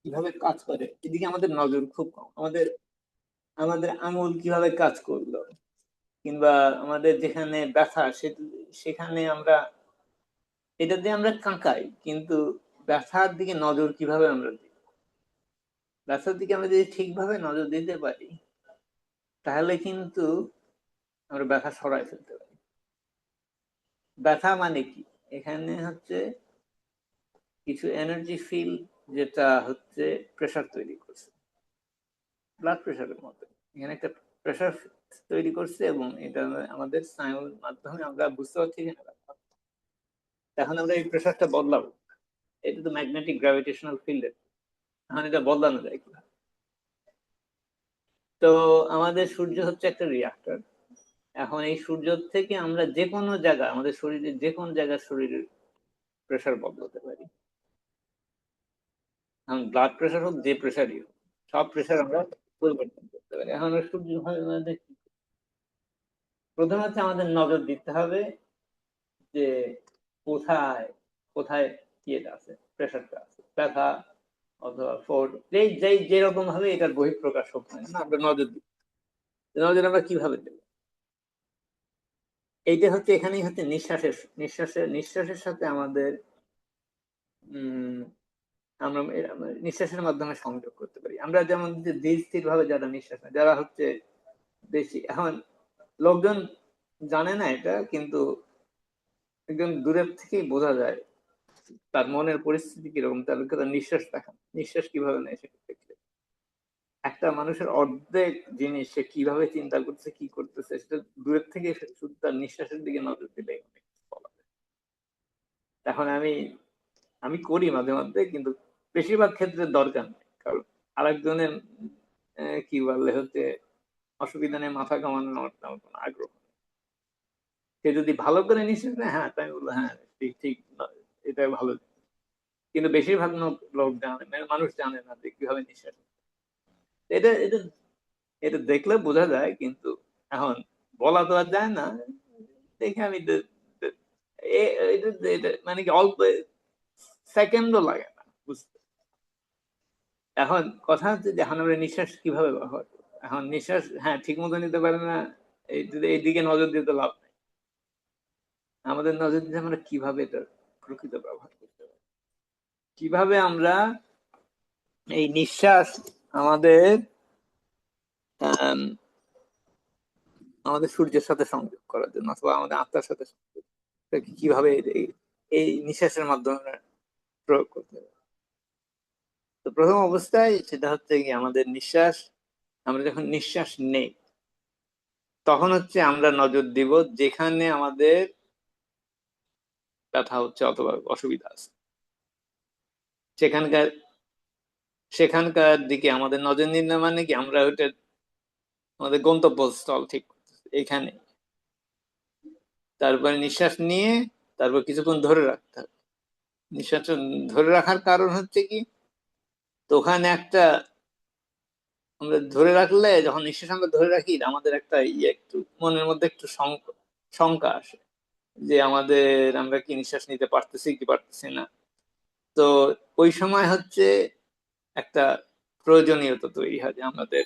কিভাবে কাজ করে এদিকে আমাদের নজর খুব কম। আমাদের আমাদের আঙুল কিভাবে কাজ করলো, কিংবা আমাদের যেখানে ব্যথা, সেখানে আমরা, এটা দিয়ে আমরা কাঁকাই, কিন্তু ব্যথার দিকে নজর কিভাবে আমরা দিই, ব্যথার দিকে আমরা যদি ঠিকভাবে নজর দিতে পারি, তাহলে কিন্তু আমরা ব্যথা সরাই ফেলতে পারি। ব্যথা মানে কি, এখানে হচ্ছে কিছু এনার্জি ফিল্ড, যেটা হচ্ছে প্রেসার তৈরি করছে, ব্লাড প্রেশারের মতো। এখানে একটা প্রেসার তৈরি করছে, এবং এটা আমাদের স্নায়ুর মাধ্যমে আমরা বুঝতে পারছি যে এখন আমরা এই প্রেসারটা বদলাবো। এটা তো ম্যাগনেটিক গ্র্যাভিটেশনাল ফিল্ডের, এখন এটা বদলানো যায় কিভাবে। তো আমাদের সূর্য হচ্ছে একটা রিয়াক্টর। এখন এই সূর্য থেকে আমরা যে কোনো জায়গা, আমাদের শরীরের যে কোনো জায়গার শরীরের প্রেসার বদলাতে পারি। এখন ব্লাড প্রেসার হোক, যে প্রেসারই হোক, সব প্রেসার আমরা পরিবর্তন করতে পারি। এখন সূর্য প্রথমে হচ্ছে আমাদের নজর দিতে হবে যে কোথায় কোথায় ইয়েটা আছে, প্রেসারটা আছে, ব্যথা অথবা ফোর্ট, যেই যেই যেরকম ভাবে এটার বহিঃপ্রকাশ হোক না, আমরা নজর দিই। নজর আমরা কিভাবে দেবো, এইটা হচ্ছে, এখানেই হচ্ছে নিঃশ্বাসের নিঃশ্বাসের নিঃশ্বাসের সাথে আমাদের উম আমরা নিঃশ্বাসের মাধ্যমে সংযোগ করতে পারি। আমরা যেমন যে ধীর স্থির ভাবে যারা নিঃশ্বাস নেয়, যারা হচ্ছে বেশি, এখন লোকজন জানে না এটা, কিন্তু একদম দূরের থেকেই বোঝা যায় তার মনের পরিস্থিতি কিরকম, তার নিঃশ্বাস দেখা, নিঃশ্বাস কিভাবে নেয় সেটা দেখলে। একটা মানুষের অর্ধেক জিনিস সে কিভাবে চিন্তা করছে, কি করতেছে, সেটা দূরের থেকে শুধু তার নিঃশ্বাসের দিকে নজর দিলে বলা যায়। এখন আমি আমি করি মাঝে মধ্যে, কিন্তু বেশিরভাগ ক্ষেত্রে দরকার নেই, কারণ আরেকজনের কি বললে হচ্ছে অসুবিধা নেই, মাথা কামানোর আমার তেমন কোনো আগ্রহ নেই। সে যদি ভালো করে নিঃশ্বাস নেয়, হ্যাঁ তাই বলবো, হ্যাঁ ঠিক ঠিক, এটা ভালো। কিন্তু বেশিরভাগ লোক জানে, মানুষ জানে না যে কিভাবে নিঃশ্বাস। এটা এটা এটা দেখলে বোঝা যায়, কিন্তু এখন বলা তো আর যায় না। দেখে আমি মানে কি অল্প সেকেন্ডও লাগে না বুঝতে। এখন কথা হচ্ছে যে এখন আমরা নিঃশ্বাস কিভাবে ব্যবহার করবো। এখন নিঃশ্বাস হ্যাঁ ঠিক মতো নিতে পারে না, এইদিকে নজর দিতে লাভ নেই। আমাদের নজর দিতে আমরা কিভাবে এটা প্রকৃত ব্যবহার করতে পারি, কিভাবে আমরা এই নিঃশ্বাস আমাদের আম, আমাদের সূর্যের সাথে সংযোগ করার জন্য অথবা আমাদের আত্মার সাথে সংযোগ, এটাকে কিভাবে এই নিঃশ্বাসের মাধ্যমে আমরা প্রয়োগ করতে পারি। তো প্রথম অবস্থায় সেটা হচ্ছে কি আমাদের নিঃশ্বাস, আমরা যখন নিঃশ্বাস নেই তখন হচ্ছে আমরা নজর দিব যেখানে আমাদের ব্যথা হচ্ছে অথবা অসুবিধা আছে, সেখানকার সেখানকার দিকে আমাদের নজর নিলে মানে কি আমরা ওইটা আমাদের গন্তব্যস্থল ঠিক করতেছি এখানে। তারপরে নিঃশ্বাস নিয়ে তারপর কিছুক্ষণ ধরে রাখতে হবে। নিঃশ্বাসটা ধরে রাখার কারণ হচ্ছে কি, তো ওখানে একটা আমরা ধরে রাখলে যখন নিঃশ্বাস আমরা ধরে রাখি আমাদের একটা একটু মনের মধ্যে একটু শঙ্কা আসে যে আমরা কি নিঃশ্বাস নিতে পারতেছি কি পারতেছি না। তো ওই সময় হচ্ছে একটা প্রয়োজনীয়তা তৈরি হয় যে আমাদের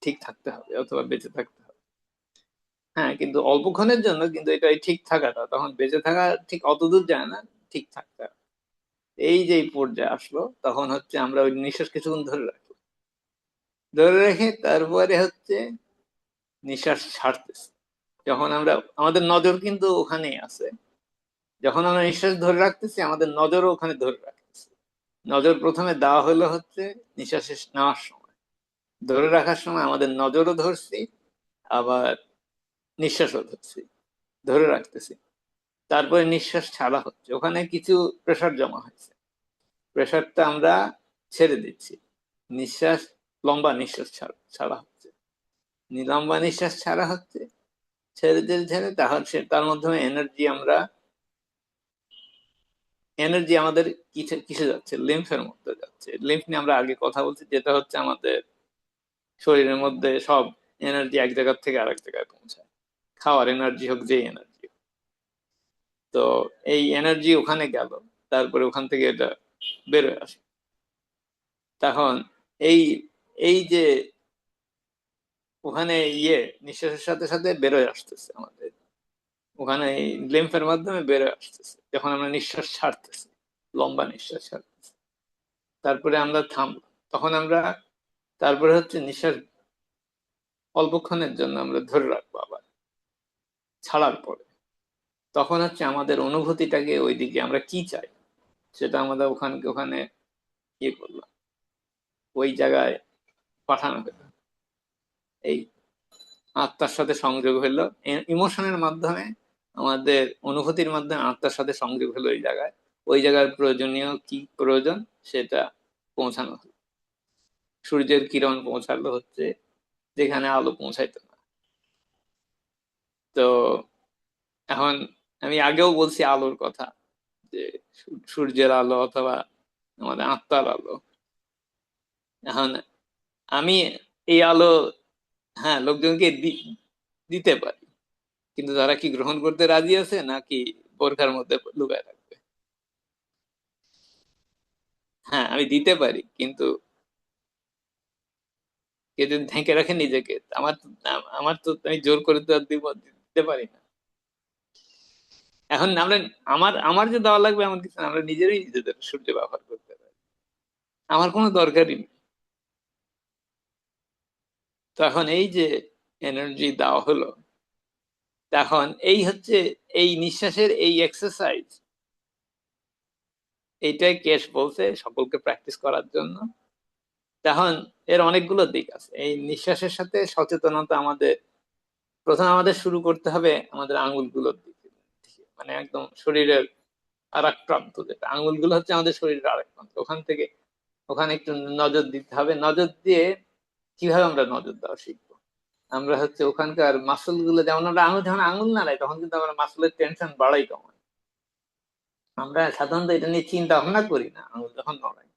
ঠিক থাকতে হবে অথবা বেঁচে থাকতে হবে। হ্যাঁ, কিন্তু অল্পক্ষণের জন্য, কিন্তু এটা এই ঠিক থাকাটা তখন বেঁচে থাকা ঠিক অত দূর যায় না, ঠিক থাকতে হবে। এই যে এই পর্যায়ে আসলো তখন হচ্ছে আমরা ওই নিঃশ্বাস কিছুক্ষণ ধরে রাখি, ধরে রেখে তারপরে হচ্ছে নিঃশ্বাস ছাড়তেছি। যখন আমরা আমাদের নজর কিন্তু ওখানেই আছে, যখন আমরা নিঃশ্বাস ধরে রাখতেছি আমাদের নজরও ওখানে ধরে রাখতেছি। নজর প্রথমে দেওয়া হলো হচ্ছে নিঃশ্বাস নেওয়ার সময়, ধরে রাখার সময় আমাদের নজরও ধরছি, আবার নিঃশ্বাসও ধরছি, ধরে রাখতেছি। তারপরে নিঃশ্বাস ছাড়া হচ্ছে, ওখানে কিছু প্রেসার জমা হয়েছে, প্রেসারটা আমরা ছেড়ে দিচ্ছি। নিঃশ্বাস লম্বা নিঃশ্বাস ছাড়া হচ্ছে, লম্বা নিঃশ্বাস ছাড়া হচ্ছে, ছেড়ে ছেড়ে ছেড়ে তাহলে তার মাধ্যমে এনার্জি আমাদের কিসে যাচ্ছে, লিম্ফের মধ্যে যাচ্ছে। লিম্ফ নিয়ে আমরা আগে কথা বলছি, যেটা হচ্ছে আমাদের শরীরের মধ্যে সব এনার্জি এক জায়গা থেকে আরেক জায়গায় পৌঁছায়, খাওয়ার এনার্জি হোক যে এনার্জি। তো এই এনার্জি ওখানে গেল, তারপরে ওখান থেকে এটা বেরোয় আসে। তখন এই এই যে ওখানে নিঃশ্বাসের সাথে সাথে বেরোয় আসতেছে আমাদের, ওখানে এই লিম্ফের মাধ্যমে বেরোয় আসতেছে যখন আমরা নিঃশ্বাস ছাড়তেছি, লম্বা নিঃশ্বাস ছাড়তেছি। তারপরে আমরা থামবো, তখন আমরা তারপরে হচ্ছে নিঃশ্বাস অল্পক্ষণের জন্য আমরা ধরে রাখবো, আবার ছাড়ার পরে তখন হচ্ছে আমাদের অনুভূতিটাকে ওইদিকে আমরা কি চাই সেটা আমরা ওখানে ওখানে করলাম, ওই জায়গায় পাঠানো হলো। এই আত্মার সাথে সংযোগ হলো, ইমোশনের মাধ্যমে, আমাদের অনুভূতির মাধ্যমে আত্মার সাথে সংযোগ হলো ওই জায়গায়। ওই জায়গার প্রয়োজনীয় কি প্রয়োজন সেটা পৌঁছানো হলো। সূর্যের কিরণ পৌঁছালো হচ্ছে যেখানে আলো পৌঁছাইতো না। তো এখন আমি আগেও বলছি আলোর কথা, যে সূর্যের আলো অথবা আমাদের আত্মার আলো। এখন আমি এই আলো, হ্যাঁ, লোকজনকে দিতে পারি, কিন্তু তারা কি গ্রহণ করতে রাজি আছে নাকি বোরখার মধ্যে লুকায় রাখবে। হ্যাঁ, আমি দিতে পারি, কিন্তু কে যদি ঢেকে রাখে নিজেকে, আমার তো আমি জোর করে তো আর দিতে পারি না। এখন আমরা আমার আমার যে দেওয়া লাগবে এমন কিছু না, আমরা নিজেরাই নিজেদের সূর্য ব্যবহার করতে পারি, আমার কোনো দরকারই নেই। তো এখন এই যে এনার্জি দেওয়া হলো, তখন এই হচ্ছে এই নিঃশ্বাসের এই এক্সারসাইজ, এইটাই কেশ বলছে সকলকে প্র্যাকটিস করার জন্য। তখন এর অনেকগুলো দিক আছে। এই নিঃশ্বাসের সাথে সচেতনতা আমাদের প্রথমে আমাদের শুরু করতে হবে আমাদের আঙ্গুলগুলোর দিকে, মানে একদম শরীরের আর এক প্রান্ত, যেটা আঙ্গুলগুলো হচ্ছে আমাদের শরীরের আরেক প্রান্ত, ওখান থেকে ওখানে একটু নজর দিতে হবে। নজর দিয়ে কিভাবে আমরা নজর দেওয়া শিখবো, আমরা হচ্ছে ওখানকার মাসল গুলো, যেমন আমরা আঙুল যখন আঙুল নাড়াই তখন কিন্তু আমরা মাসলের টেনশন বাড়াই কমাই। আমরা সাধারণত এটা নিয়ে চিন্তা ভাবনা করি না আঙুল যখন নড়াই,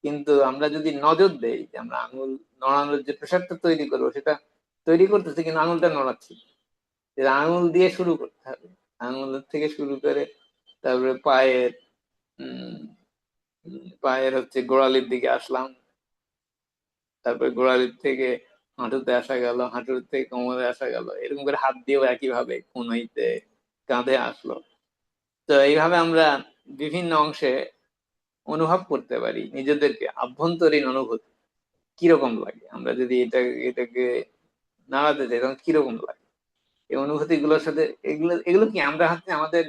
কিন্তু আমরা যদি নজর দেই যে আমরা আঙুল নড়ানোর যে প্রেশারটা তৈরি করবো, সেটা তৈরি করতেছি কিন্তু আঙুলটা নড়াচ্ছি, আঙুল দিয়ে শুরু করতে হবে। আঙুলের থেকে শুরু করে তারপরে পায়ের পায়ের হচ্ছে গোড়ালির দিকে আসলাম, তারপরে গোড়ালির থেকে হাঁটুতে আসা গেল, হাঁটুর থেকে কোমরে আসা গেল, এরকম করে হাত দিয়েও একইভাবে কনুইতে, কাঁধে আসলো। তো এইভাবে আমরা বিভিন্ন অংশে অনুভব করতে পারি নিজেদেরকে, আভ্যন্তরীণ অনুভূতি কিরকম লাগে। আমরা যদি এটাকে নাড়াতে চাই তখন কিরকম লাগে, এই অনুভূতি গুলোর সাথে এগুলো এগুলো কি আমরা হচ্ছে আমাদের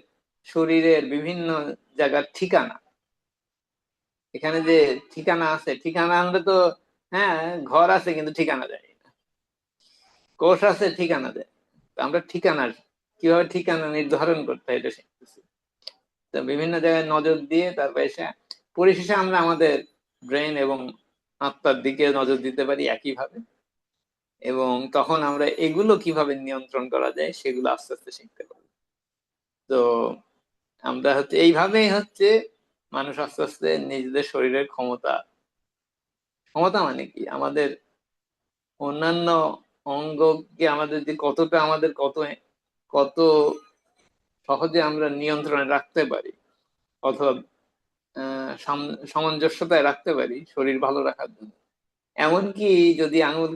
শরীরের বিভিন্ন জায়গার ঠিকানা। এখানে যে ঠিকানা আছে, ঠিকানা আমরা তো, হ্যাঁ, ঘর আছে কিন্তু ঠিকানা দেয় না, কোষ আছে ঠিকানা দেয়। তো আমরা ঠিকানার কিভাবে ঠিকানা নির্ধারণ করতে হয় এটা শিখতেছি। তো বিভিন্ন জায়গায় নজর দিয়ে তারপরে এসে পরিশেষে আমরা আমাদের ব্রেন এবং আত্মার দিকে নজর দিতে পারি একইভাবে, এবং তখন আমরা এগুলো কিভাবে নিয়ন্ত্রণ করা যায় সেগুলো আস্তে আস্তে শিখতে পারি। তো আমরা হচ্ছে এইভাবেই হচ্ছে মানুষ আস্তে আস্তে নিজেদের শরীরের ক্ষমতা, ক্ষমতা মানে কি আমাদের অন্যান্য অঙ্গকে আমাদের যে কতটা আমাদের কত কত সহজে আমরা নিয়ন্ত্রণে রাখতে পারি, অথবা সামঞ্জস্যতায় রাখতে পারি শরীর ভালো রাখার জন্য। এমনকি যদি আঙুল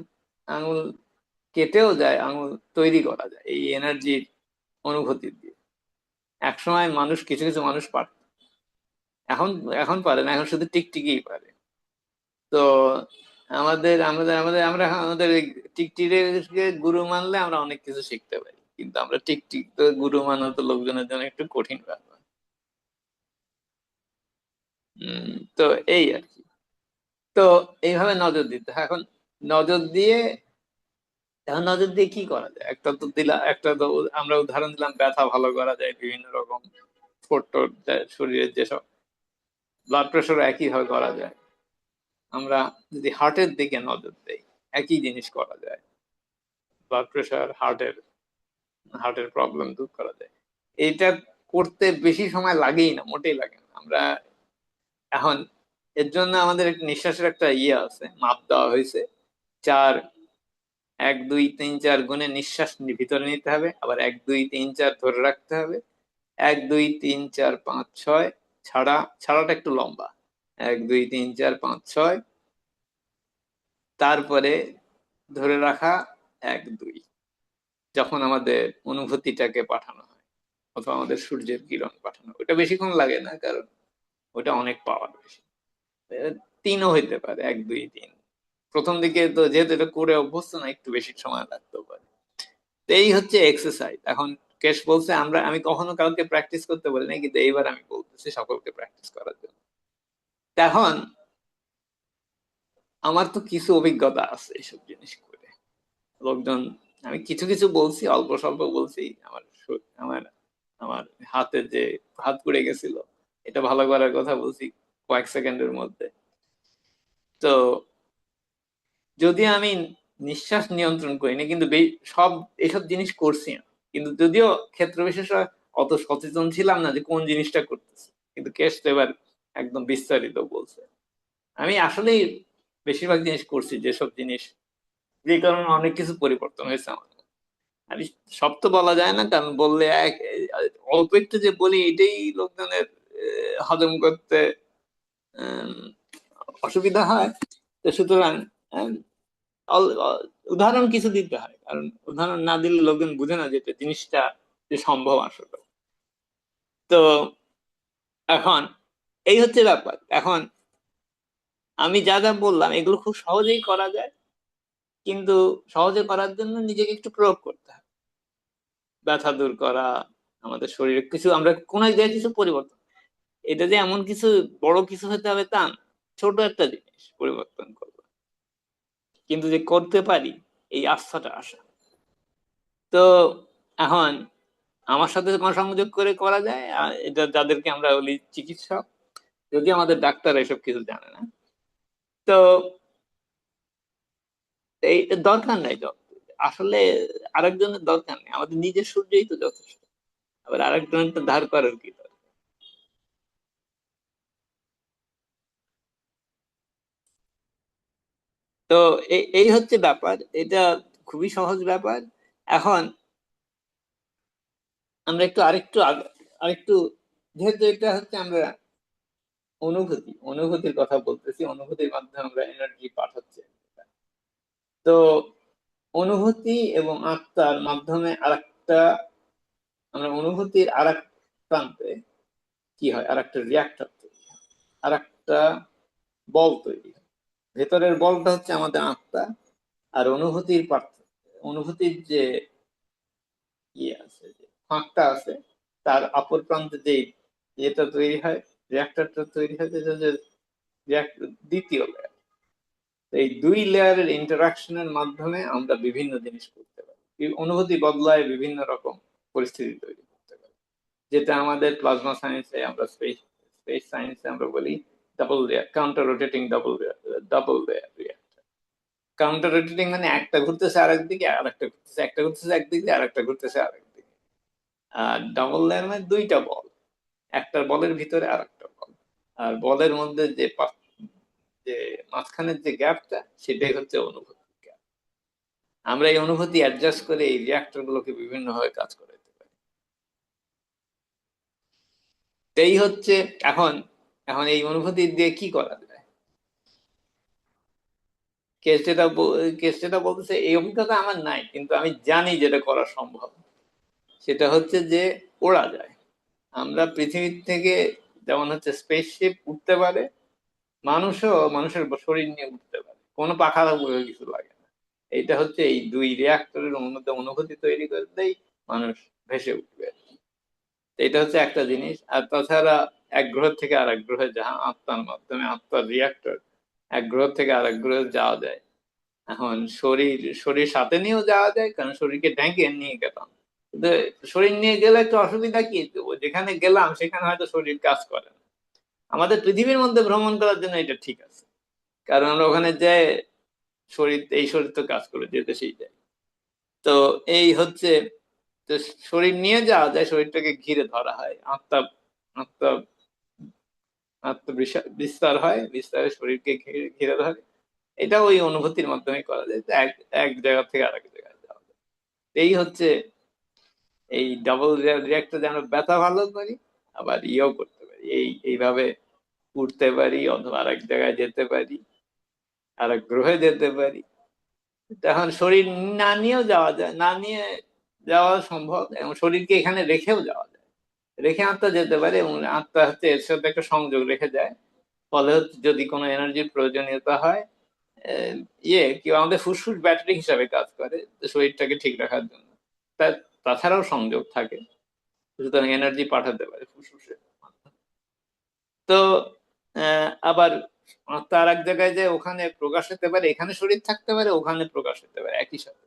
আঙুল কেটেও যায়, আঙুল তৈরি করা যায় এই এনার্জির অনুভূতি দিয়ে। একসময় মানুষ, কিছু কিছু মানুষ পারত, এখন এখন পারে না, এখন শুধু টিকটিকিই পারে। তো আমাদের আমাদের আমাদের আমরা আমাদের এই টিকটিকে গুরু মানলে আমরা অনেক কিছু শিখতে পারি, কিন্তু আমরা টিকটিক তো গুরু মানা তো লোকজনের জন্য একটু কঠিন ব্যাপার। তো এই আর কি। তো এইভাবে নজর দিতে হয়। এখন নজর দিয়ে এখন নজর দিয়ে কি করা যায়, একটা তো দিলা, একটা তো আমরা উদাহরণ দিলাম, ব্যথা ভালো করা যায় বিভিন্ন রকম ছোট্ট শরীরের যেসব, ব্লাড প্রেশার একই ভাবে করা যায়। আমরা যদি হার্টের দিকে নজর দেই, একই জিনিস করা যায়, ব্লাড প্রেশার, হার্টের প্রবলেম দূর করা যায়। এটা করতে বেশি সময় লাগেই না, মোটেই লাগে না। আমরা এখন এর জন্য আমাদের একটা নিঃশ্বাসের একটা ইয়ে আছে, মাপ দেওয়া হয়েছে। চার, 1 2 3 4 নিঃশ্বাস ভিতরে নিতে হবে, আবার 1 2 3 4 ধরে রাখতে হবে, 1 2 3 4 5 6 ছাড়া, ছাড়াটা একটু লম্বা, 1 2 3 4 5 6, তারপরে ধরে রাখা 1 2, যখন আমাদের অনুভূতিটাকে পাঠানো হয় অথবা আমাদের সূর্যের কিরণ পাঠানো হয়। ওটা বেশিক্ষণ লাগে না, কারণ ওটা অনেক পাওয়ার বেশি। 3ও হইতে পারে, 1 2 3। প্রথম দিকে তো যেহেতু এটা করে অভ্যস্ত না, একটু বেশি সময় লাগতে পারে। তো এই হচ্ছে এক্সারসাইজ। এখন কেশ বলছে, আমি কখনো কাউকে প্র্যাকটিস করতে বলি না, কিন্তু এইবার আমি বলতেছি সকলকে প্র্যাকটিস করার জন্য। এখন আমার তো কিছু অভিজ্ঞতা আছে এসব জিনিস করে, লোকজন, আমি কিছু কিছু বলছি, অল্প স্বল্প বলছি। আমার আমার হাতে যে হাত পুড়ে গেছিল, এটা ভালো করার কথা বলছি কয়েক সেকেন্ডের মধ্যে। তো যদি আমি নিঃশ্বাস নিয়ন্ত্রণ করি না, কিন্তু সব এসব জিনিস করছি না, কিন্তু যদিও ক্ষেত্র বিশেষ অত সচেতন ছিলাম না যে কোন জিনিসটা করতেছি, কিন্তু কেস তো এবার একদম বিস্তারিত বলছে। আমি আসলেই বেশিরভাগ জিনিস করছি, যেসব জিনিস, যে কারণে অনেক কিছু পরিবর্তন হয়েছে আমার। আমি সব তো বলা যায় না, কারণ বললে অল্প একটু যে বলি এটাই লোকজনের হজম করতে আহ, অসুবিধা হয়। তো সুতরাং আহ, উদাহরণ কিছু দিতে হয়, কারণ উদাহরণ না দিলে লোকজন বুঝে না যে এটা জিনিসটা যে সম্ভব আসলে। তো এখন এই হচ্ছে ব্যাপার। এখন আমি যা যা বললাম এগুলো খুব সহজেই করা যায়, কিন্তু সহজে করার জন্য নিজেকে একটু প্রয়োগ করতে হয়। ব্যথা দূর করা, আমাদের শরীরে কিছু, আমরা কোন এক জায়গায় কিছু পরিবর্তন, এটা যে এমন কিছু বড় কিছু হতে হবে তা না, ছোট একটা জিনিস পরিবর্তন করবো, কিন্তু যে করতে পারি এই আস্থাটা আসা। তো এখন আমার সাথে কোনো সংযোগ করে করা যায়, এটা যাদেরকে আমরা বলি চিকিৎসক, যদি আমাদের ডাক্তার এসব কিছু জানে না। তো এই দরকার নাই আসলে আরেকজনের দরকার নেই, আমাদের নিজের সূর্যই তো যথেষ্ট। আবার আরেকজনের তো ধার করার কি দরকার? তো এই হচ্ছে ব্যাপার, এটা খুবই সহজ ব্যাপার। এখন আমরা একটু আরেকটু যেহেতু এটা হচ্ছে আমরা অনুভূতির কথা বলতেছি, অনুভূতির মাধ্যমে আমরা এনার্জি পাঠাচ্ছি। তো অনুভূতি এবং আত্মার মাধ্যমে আরেকটা, আমরা অনুভূতির আরেক প্রান্তে কি হয়, আরেকটা রিয়াক্টর তৈরি হয়, আরেকটা বল তৈরি হয়। ভেতরের বলটা হচ্ছে আমাদের আত্মা, আর অনুভূতির যে ইয়ে আছে, যে ফাঁকটা আছে, তার অপর প্রান্তে যে ইয়েটা তৈরি হয়, রিয়াক্টরটা তৈরি হয়, যেটা হচ্ছে দ্বিতীয় লেয়ার। এই দুই লেয়ারের ইন্টারাকশনের মাধ্যমে আমরা বিভিন্ন জিনিস করতে পারি, অনুভূতি বদলায় বিভিন্ন রকম পরিস্থিতি তৈরি করতে পারি, যেটা আমাদের প্লাজমা সায়েন্সে আমরা স্পেস সায়েন্সে আমরা বলি double layer, counter rotating double layer. Counter rotating মানে একটা ঘুরতেছে আরেক দিকে, আর একটা ঘুরতেছে, একটা ঘুরতেছে একদিকে আর একটা ঘুরতেছে আরেক দিকে। আর ডাবল লেয়ার মানে দুইটা বল, একটা বলের ভিতরে আর একটা বল, আর বলের মধ্যে যে মাঝখানের যে গ্যাপটা, সেটাই হচ্ছে অনুভূতি গ্যাপ। আমরা এই অনুভূতি অ্যাডজাস্ট করে এই রিয়াক্টর গুলোকে বিভিন্ন ভাবে কাজ করাতে পারি। এই হচ্ছে এখন এখন এই অনুভূতি দিয়ে কি করা যায়। কেস যেটা বলতেছে, এই অভিজ্ঞতা আমার নাই, কিন্তু আমি জানি যেটা করা সম্ভব। সেটা হচ্ছে যে ওড়া যায়। আমরা পৃথিবীর থেকে, যেমন হচ্ছে স্পেসশিপ উঠতে পারে, মানুষের শরীর নিয়ে উঠতে পারে, কোনো পাখা কিছু লাগে না। এইটা হচ্ছে এই দুই রিয়াক্টরের মধ্যে অনুভূতি তৈরি করতেই মানুষ ভেসে উঠবে। এটা হচ্ছে একটা জিনিস। আর তাছাড়া এক গ্রহ থেকে আরেক গ্রহে যাওয়া, আত্মার মাধ্যমে, আত্মার রিয়াক্টর, এক গ্রহ থেকে আরেক গ্রহে যাওয়া যায়। এখন শরীর সাথে নিয়েও যাওয়া যায়, কারণ শরীরকে ঢেকে নিয়ে গেলাম, কিন্তু শরীর নিয়ে গেলে একটু অসুবিধা কি, যেখানে গেলাম সেখানে হয়তো শরীর কাজ করে না। আমাদের পৃথিবীর মধ্যে ভ্রমণ করার জন্য এটা ঠিক আছে, কারণ আমরা ওখানে যাই, শরীর তো কাজ করে, যেতে সেই যায়। তো এই হচ্ছে, তো শরীর নিয়ে যাওয়া যায়, শরীরটাকে ঘিরে ধরা হয়, আত্মা আত্মা বিস্তার হয়, বিস্তারে শরীরকে ঘিরে ধরে। এটা ওই অনুভূতির মাধ্যমে করা যায়, এক এক জায়গা থেকে আরেক জায়গায় যাওয়া যায়। এই হচ্ছে এই ডাবল রিয়াক্টর, যেন ব্যথা ভালো করি, আবার ইয়েও করতে পারি, এইভাবে উঠতে পারি, অথবা আরেক জায়গায় যেতে পারি, আরেক গ্রহে যেতে পারি। তখন শরীর না নিয়েও যাওয়া যায়, না নিয়ে যাওয়া সম্ভব, এবং শরীরকে এখানে রেখেও যাওয়া যায়, রেখে আত্মা যেতে পারে, এবং আত্মা হচ্ছে এর সাথে একটা সংযোগ রেখে যায়। ফলে হচ্ছে যদি কোনো এনার্জির প্রয়োজনীয়তা হয়, আহ, কি আমাদের ফুসফুস ব্যাটারি হিসাবে কাজ করে, তো শরীরটাকে ঠিক রাখার জন্য। তাছাড়াও সংযোগ থাকে, সুতরাং এনার্জি পাঠাতে পারে ফুসফুসে। তো আবার আত্মা আর এক জায়গায় যায়, ওখানে প্রকাশ হতে পারে, এখানে শরীর থাকতে পারে, ওখানে প্রকাশ হতে পারে একই সাথে,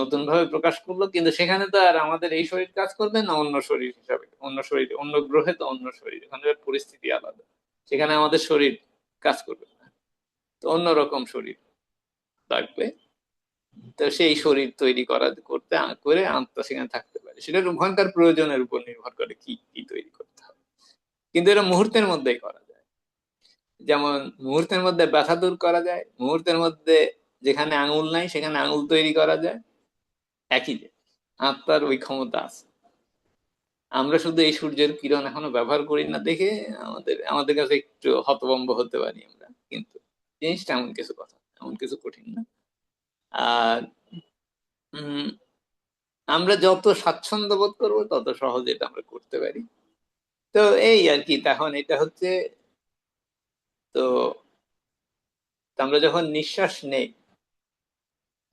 নতুন ভাবে প্রকাশ করলো, কিন্তু সেখানে তো আর আমাদের এই শরীর কাজ করবে না, অন্য শরীর হিসাবে, অন্য শরীর, অন্য গ্রহে তো অন্য শরীর, এখানে পরিস্থিতি আলাদা, সেখানে আমাদের শরীর কাজ করবে না, তো অন্যরকম শরীর লাগবে। তো সেই শরীর তৈরি করে আত্মা সেখানে থাকতে পারে, সেটা ওখানকার প্রয়োজনের উপর নির্ভর করে কি কি তৈরি করতে হবে, কিন্তু এটা মুহূর্তের মধ্যেই করা যায়। যেমন মুহূর্তের মধ্যে ব্যথা দূর করা যায়, মুহূর্তের মধ্যে যেখানে আঙুল নাই সেখানে আঙুল তৈরি করা যায়, একই যে আত্মার ওই ক্ষমতা আছে। আমরা শুধু এই সূর্যের কিরণ এখনো ব্যবহার করি না দেখে আমাদের কাছে একটু হতভম্ব হতে পারি আমরা, কিন্তু জিনিসটা এমন কিছু কঠিন না। আর উম আমরা যত স্বাচ্ছন্দ্য বোধ করবো তত সহজে এটা আমরা করতে পারি। তো এই আর কি, তখন এটা হচ্ছে, তো আমরা যখন নিঃশ্বাস নেই,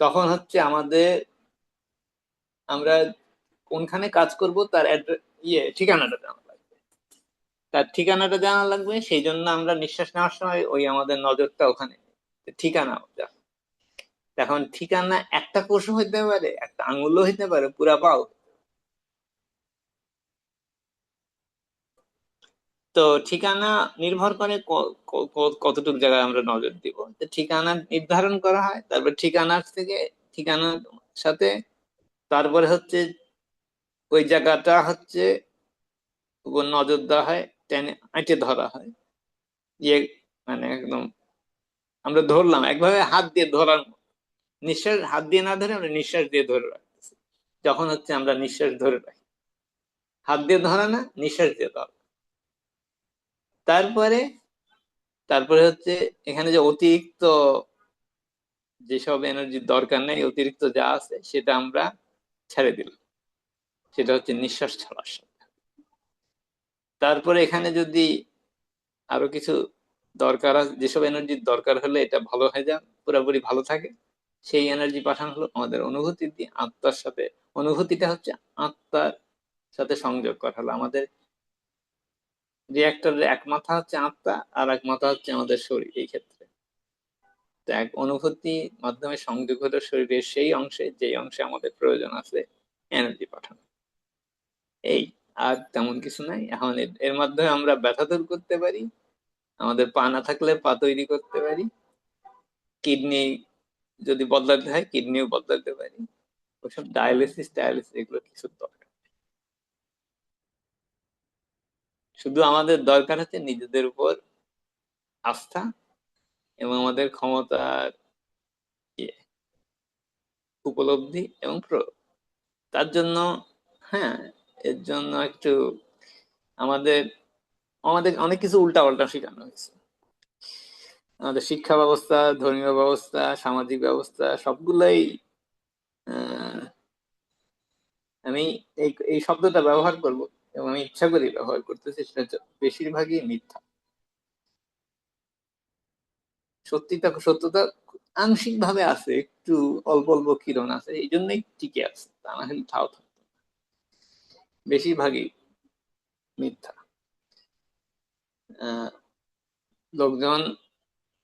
তখন হচ্ছে আমরা কোনখানে কাজ করব তার ঠিকানাটা জানা লাগবে। তার ঠিকানাটা জানা লাগবে, সেই জন্য আমরা নিঃশ্বাস নেওয়ার সময় ওই আমাদের নজরটা ওখানে, ঠিকানা জানা। এখন ঠিকানা একটা কোষও হইতে পারে, একটা আঙুলও হইতে পারে, পুরা পাও। তো ঠিকানা নির্ভর করে কতটুকু জায়গায় আমরা নজর দিব। তো ঠিকানা নির্ধারণ করা হয়, তারপর ঠিকানার সাথে তারপরে হচ্ছে ওই জায়গাটা হচ্ছে উপর নজর দেওয়া হয়, টেনে আঁটে ধরা হয়, ইয়ে মানে একদম আমরা ধরলাম একভাবে হাত দিয়ে ধরার মতো। নিঃশ্বাস হাত দিয়ে না ধরে আমরা নিঃশ্বাস দিয়ে ধরে রাখতেছি। যখন হচ্ছে আমরা নিঃশ্বাস ধরে রাখি, হাত দিয়ে ধরা না, নিঃশ্বাস দিয়ে ধরা। তারপরে তারপরে হচ্ছে এখানে যে অতিরিক্ত যেসব এনার্জির দরকার নেই, অতিরিক্ত যা আছে সেটা আমরা ছেড়ে দিলাম, সেটা হচ্ছে নিঃশ্বাস ছাড়ার সাথে। তারপরে এখানে যদি আরো কিছু দরকার আছে, যেসব এনার্জির দরকার হলে এটা ভালো হয়ে যান, পুরোপুরি ভালো থাকে, সেই এনার্জি পাঠানো হলো আমাদের অনুভূতি দিয়ে আত্মার সাথে। অনুভূতিটা হচ্ছে আত্মার সাথে সংযোগ করা হলো। আমাদের রিয়াক্টরের এক মাথা হচ্ছে আত্মা, আর এক মাথা হচ্ছে আমাদের শরীর এই ক্ষেত্রে। তো এক অনুভূতি মাধ্যমে সংযোগ হলো শরীরের সেই অংশে, যে অংশে আমাদের প্রয়োজন আছে এনার্জি পাঠানো। এই, আর তেমন কিছু নাই। এখন এর মাধ্যমে আমরা ব্যথা দূর করতে পারি, আমাদের পা না থাকলে পা তৈরি করতে পারি, কিডনি যদি বদলাতে হয় কিডনিও বদলাতে পারি। ওসব ডায়ালিসিস এগুলো কিছু দরকার, শুধু আমাদের দরকার হচ্ছে নিজেদের উপর আস্থা এবং আমাদের ক্ষমতার ইয়ে, উপলব্ধি এবং প্রয়োগ। তার জন্য, হ্যাঁ, এর জন্য একটু আমাদের আমাদের অনেক কিছু উল্টা পাল্টা শেখানো হয়েছে। আমাদের শিক্ষা ব্যবস্থা, ধর্মীয় ব্যবস্থা, সামাজিক ব্যবস্থা সবগুলাই, আহ, আমি এই এই শব্দটা ব্যবহার করব এবং আমি ইচ্ছা করি ব্যবহার করতেছি, সেটা হচ্ছে বেশিরভাগই মিথ্যা। সত্যতা আংশিক ভাবে আছে, একটু অল্প অল্প কিরণ আছে, এই জন্যই টিকে আছে, তা না হলে থাও থাকতো। বেশিরভাগই মিথ্যা। আহ লোকজন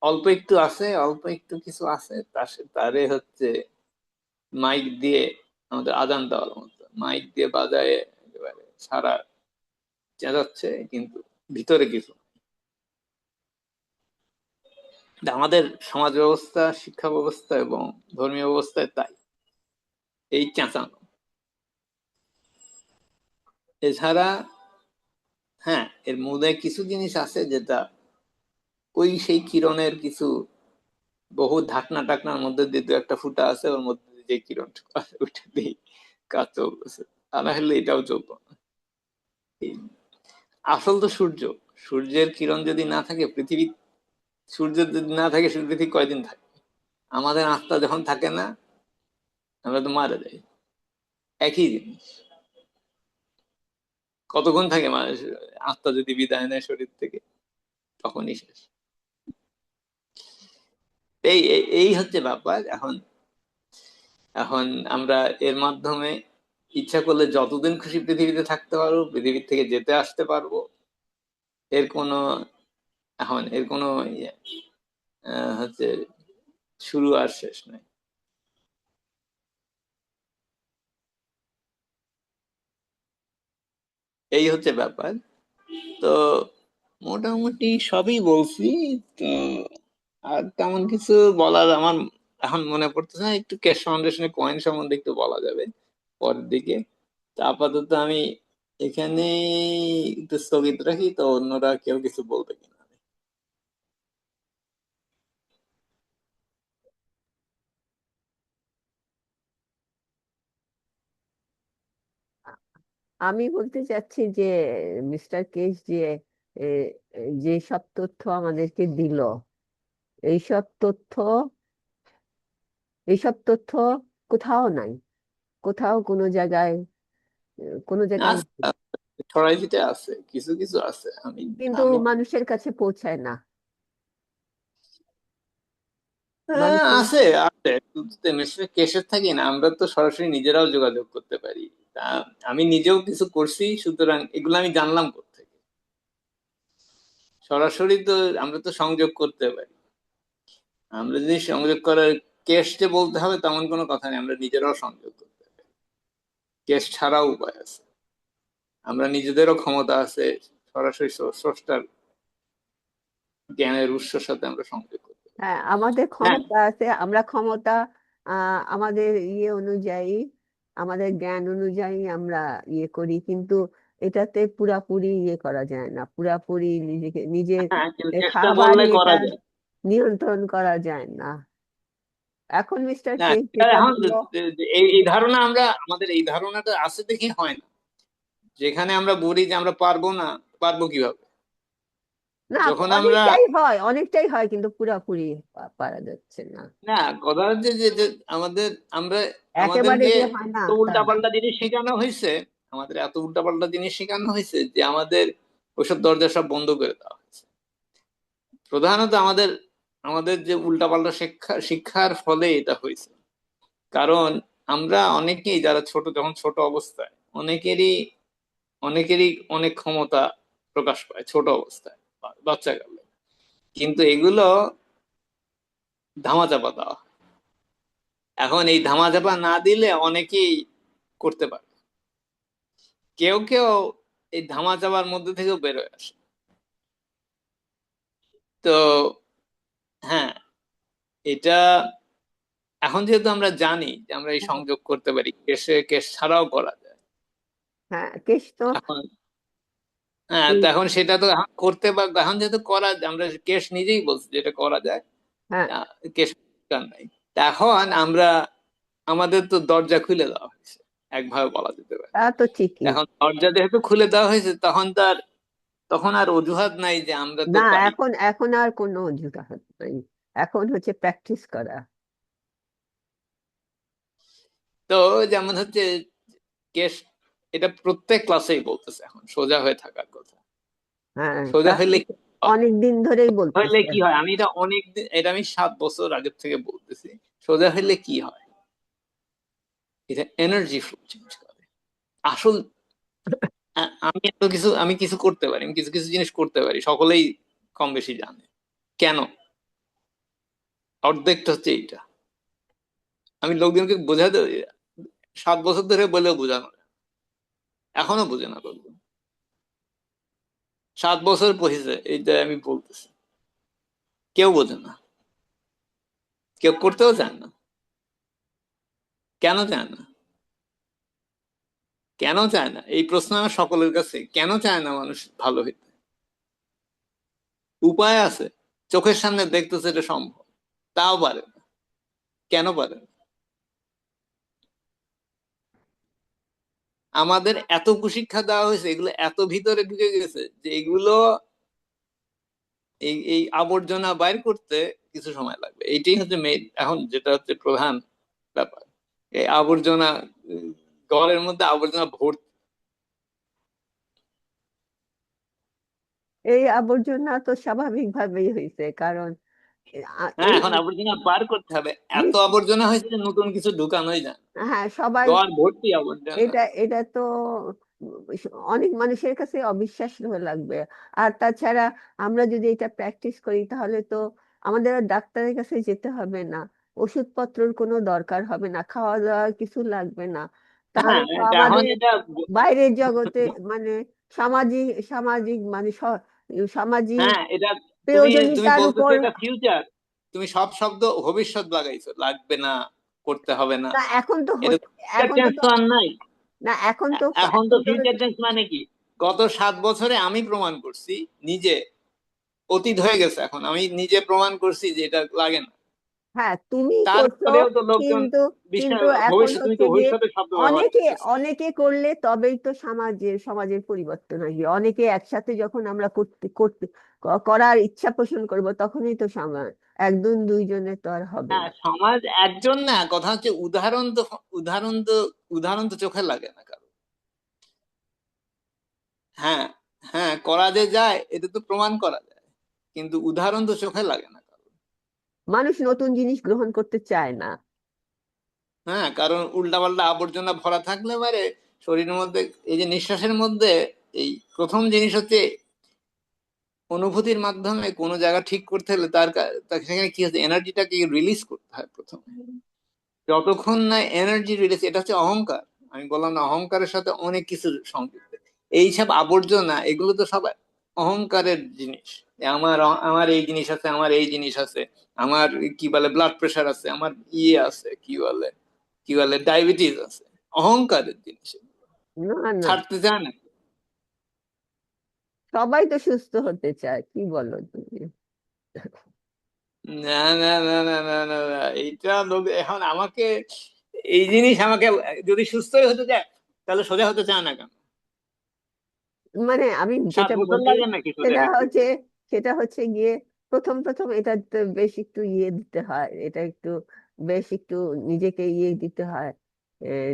অল্প একটু আছে, অল্প একটু কিছু আছে, তারে হচ্ছে মাইক দিয়ে আমাদের আজান দেওয়ার মতো মাইক দিয়ে বাজায় একেবারে সারা চেঁচাচ্ছে, কিন্তু ভিতরে কিছু। আমাদের সমাজ ব্যবস্থা, শিক্ষা ব্যবস্থা এবং ধর্মীয় ব্যবস্থায় তাই, এই চেঁচানো। এছাড়া হ্যাঁ, এর মধ্যে কিছু জিনিস আছে যেটা ওই সেই কিরণের কিছু বহু ঢাকনা টাকনার মধ্যে দিয়ে দু একটা ফুটা আছে, ওর মধ্যে দিয়ে যে কিরণ ওইটা দিয়ে কাজ চলতেছে, তা না হলে এটাও চলতো না। এই আসল তো সূর্য, সূর্যের কিরণ যদি না থাকে পৃথিবী, সূর্য যদি না থাকে পৃথিবী কয়দিন থাকে? আমাদের আত্মা যখন থাকে না, আমরা তো মারা যাই। একই জিনিস। কতক্ষণ থাকে মানুষ? আত্মা যদি বিদায় নেয় শরীর থেকে, তখনই শেষ। এই এই এই হচ্ছে ব্যাপার। এখন এখন আমরা এর মাধ্যমে ইচ্ছা করলে যতদিন খুশি পৃথিবীতে থাকতে পারবো, পৃথিবীর থেকে যেতে আসতে পারবো। এর কোনো এর কোনো ইয়ে, হচ্ছে শুরু আর শেষ নাই। এই হচ্ছে ব্যাপার। তো মোটামুটি সবই বলছি। তো আর তেমন কিছু বলার আমার এখন মনে পড়তেছে না। একটু ক্যাশ ফাউন্ডেশনের কয়েন সম্বন্ধে একটু বলা যাবে পরের দিকে। তো আপাতত আমি এখানে একটু স্থগিত রাখি, তো অন্যরা কেউ কিছু বলবে কিনা। আমি বলতে চাচ্ছি যে মিস্টার কেস যে এ, যে সব তথ্য আমাদেরকে দিল, এইসব তথ্য এইসব তথ্য কোথাও নাই, কোথাও কোনো জায়গায়, কোনো জায়গায় আছে, নেই। ছড়াইতে আছে, কিছু কিছু আছে। আমি কিন্তু আমি মানুষের কাছে পৌঁছায় না। মানুষের আছে আছে, নিশ্চয়ই কেসের থাকি না, আমরা তো সরাসরি নিজেরাও যোগাযোগ করতে পারি। তা আমি নিজেও কিছু করছি, সুতরাং এগুলো আমি জানলাম কোত্থেকে? সরাসরি তো আমরা তো সংযোগ করতে পারি। আমরা যদি সংযোগ করার, কেস যে বলতে হবে তেমন কোনো কথা নেই, আমরা নিজেরাও সংযোগ করতে পারি। কেস ছাড়াও উপায় আছে। আমরা নিজেদেরও ক্ষমতা আছে সরাসরি স্রষ্টার জ্ঞানের উৎসের সাথে আমরা সংযোগ করতে পারি। হ্যাঁ, আমাদের হ্যাঁ, ক্ষমতা আছে, আমরা ক্ষমতা আমাদের ইয়ে অনুযায়ী, আমাদের জ্ঞান অনুযায়ী আমরা ইয়ে করি, কিন্তু এটাতে পুরাপুরি ইয়ে করা যায় না, পুরাপুরি নিজেকে নিজের হ্যাঁ, কিন্তু চেষ্টা খাবার করলে এটা করা যায়। নিয়ন্ত্রণ করা যায় না। এখন মিস্টার না, কেস এটা যেটা এখন দিল, এই ধারণা আমাদের এই ধারণাটা আছে দেখি হয় না। যেখানে আমরা বলি যে আমরা পারবো না, পারবো কিভাবে? না যখন আমরা, অনেকটাই হয় কিন্তু পুরাপুরি পারা যাচ্ছে না। না, কথা হচ্ছে যে যে আমাদের আমরা একেবারে আমাদেরকে যে হয় না এত তা না। উল্টাপাল্টা জিনিস শেখানো হয়েছে, আমাদের এত উল্টাপাল্টা জিনিস শেখানো হয়েছে যে আমাদের ওইসব দরজা সব বন্ধ করে দেওয়া হয়েছে। প্রধানত আমাদের আমাদের যে উল্টাপাল্টা শিক্ষার ফলে এটা হয়েছে। কারণ আমরা অনেকেই যারা যখন ছোট অবস্থায়, অনেকেরই অনেকেরই অনেক ক্ষমতা প্রকাশ পায় ছোট অবস্থায়, বাচ্চাকালে। কিন্তু এগুলো ধামাচাপা দেওয়া হয়। এখন এই ধামাচাপা না দিলে অনেকেই করতে পারে। কেউ কেউ এই ধামাচাপার মধ্যে থেকেও বেরোয় আসে। তো হ্যাঁ, এটা এখন যেহেতু আমরা জানি যে আমরা এই সংযোগ করতে পারি, কেস ছাড়াও করা যায়। হ্যাঁ, কেস তো এখন হ্যাঁ, তো এখন সেটা তো এখন করতে বা এখন যেহেতু আমরা কেস নিজেই বলছি যে এটা করা যায়। হ্যাঁ, কেস নাই। তা এখন আমরা আমাদের তো দরজা খুলে দেওয়া হয়েছে, একভাবে বলা যেতে পারে। তা তো ঠিকই। এখন দরজা যেহেতু খুলে দেওয়া হয়েছে, তখন আর অজুহাত নাই যে আমরা তো না, পারি। এখন আর কোনো অজুহাত নাই। এখন হচ্ছে প্র্যাকটিস করা। তো যেমন হচ্ছে কেস, এটা প্রত্যেক ক্লাসেই বলতেছে এখন সোজা হয়ে থাকার কথা। হ্যাঁ, তা সোজা হইলে কি হয়? অনেক দিন ধরেই হইলে বলতেছে। কি হয়, আমি এটা অনেক দিন, এটা আমি 7 বছর আগের থেকে বলতেছি। সোজা হইলে কি হয়? এটা এনার্জি ফ্লো চেঞ্জ করে। আসল আমি কিছু করতে পারি, আমি কিছু কিছু জিনিস করতে পারি, সকলেই কম বেশি জানে। কেন? অর্ধেকটা হচ্ছে এইটা। আমি লোকজনকে বোঝাতে 7 বছর ধরে বলেও বোঝানো যায়। এখনো বোঝে না লোকজন। 7 বছর পড়েছে এইটা আমি বলতেছি, কেউ বোঝে না, কেউ করতেও চায় না। কেন চায় না? কেন চায় না, এই প্রশ্ন আমার সকলের কাছে। কেন চায় না মানুষ ভালো হইতে? উপায় আছে, চোখের সামনে দেখতেছে এটা সম্ভব, তাও পারে না। কেন পারে না? আমাদের এত কুশিক্ষা দেওয়া হয়েছে, এগুলো এত ভিতরে ঢুকে গেছে যে এগুলো, এই আবর্জনা বাইর করতে কিছু সময় লাগবে। এইটাই হচ্ছে মেইন এখন যেটা হচ্ছে প্রধান ব্যাপার। এই আবর্জনা, উম, ঘরের মধ্যে আবর্জনা ভর্তি। এই আবর্জনা তো স্বাভাবিকভাবেই হয়েছে, কারণ হ্যাঁ, এই এখন আবর্জনা বার করতে হবে। এত নিস- আবর্জনা হয়েছে যে নতুন কিছু ঢুকানোই যায় না। হ্যাঁ, সবাই ঘর ভর্তি আবর্জনা। এটা এটা তো অনেক মানুষের কাছে অবিশ্বাস হয়ে লাগবে। আর তাছাড়া আমরা যদি এটা প্র্যাকটিস করি তাহলে তো আমাদের আর ডাক্তারের কাছে যেতে হবে না, ওষুধপত্রের কোনো দরকার হবে না, খাওয়া দাওয়ার কিছু লাগবে না। হ্যাঁ, তাহলে তো এখন আমাদের এটা বাইরের জগতে মানে সামাজিক সামাজিক মানে সামাজিক হ্যাঁ, এটা তুমি তুমি প্রয়োজনীয়তার উপর। বলতেছো এটা ফিউচার। তুমি সব শব্দ ভবিষ্যৎ লাগাইছো, লাগবে না, করতে হবে না। না, এখন তো এটা ফিউচার এখন তো টেন্স তো আর নাই। না, এখন তো এখন তো এখন তো ফিউচার টেন্স মানে কি? গত 7 বছরে আমি প্রমাণ করছি নিজে, অতীত হয়ে গেছে, এখন আমি নিজে প্রমাণ করছি যে এটা লাগে না। হ্যাঁ, তুমি করছো, তারপরেও তো লোকজন কিন্তু বিশ্বাস, কিন্তু এখন তুমি হচ্ছে তো যে ভবিষ্যতের শব্দ ব্যবহার অনেকে করতেছো। অনেকে করলে তবেই তো সমাজের পরিবর্তন আসবে। অনেকে একসাথে যখন আমরা করতে করতে করার ইচ্ছা পোষণ করব তখনই তো সমাজ। একজন দুইজনে তো আর হবে হ্যাঁ, না। সমাজ একজন না, কথা হচ্ছে উদাহরণ তো উদাহরণ তো চোখে লাগে না কারো। হ্যাঁ, হ্যাঁ, করা যে যায় এটা তো প্রমাণ করা যায়, কিন্তু উদাহরণ তো চোখে লাগে না কারো। মানুষ নতুন জিনিস গ্রহণ করতে চায় না। হ্যাঁ, কারণ উল্টাপাল্টা আবর্জনা ভরা থাকলে পারে শরীরের মধ্যে, এই যে নিঃশ্বাসের মধ্যে, এই প্রথম জিনিস হচ্ছে অনুভূতির মাধ্যমে কোনো জায়গা ঠিক করতে হলে তাকে সেখানে কি হচ্ছে, এনার্জিটাকে রিলিজ করতে হয় প্রথমে। যতক্ষণ না এনার্জি রিলিজ, এটা হচ্ছে অহংকার। আমি বললাম না, অহংকারের সাথে অনেক কিছু সম্পৃক্ত। এই সব আবর্জনা, এগুলো তো সব অহংকারের জিনিস। আমার এই জিনিস আছে, আমার এই জিনিস আছে, আমার কি বলে ব্লাড প্রেশার আছে, আমার আছে, কি বলে ডায়াবেটিস আছে। অহংকারের জিনিস, না, না, ছাড়তে চায় না। সবাই তো সুস্থ হতে চায়, কি বলো তুমি? না না না না না না না, এইটা এখন আমাকে এই জিনিস আমাকে যদি সুস্থই হতে চায় তাহলে সোজা হতে চায় না কেন? মানে আমি 7 যেটা বছর বলি লাগে নাকি সোজা সেটা হতে? হচ্ছে সেটা হচ্ছে গিয়ে প্রথম প্রথম এটা তো বেশ একটু ইয়ে দিতে হয়, এটা একটু বেশ একটু নিজেকে ইয়ে দিতে হয়,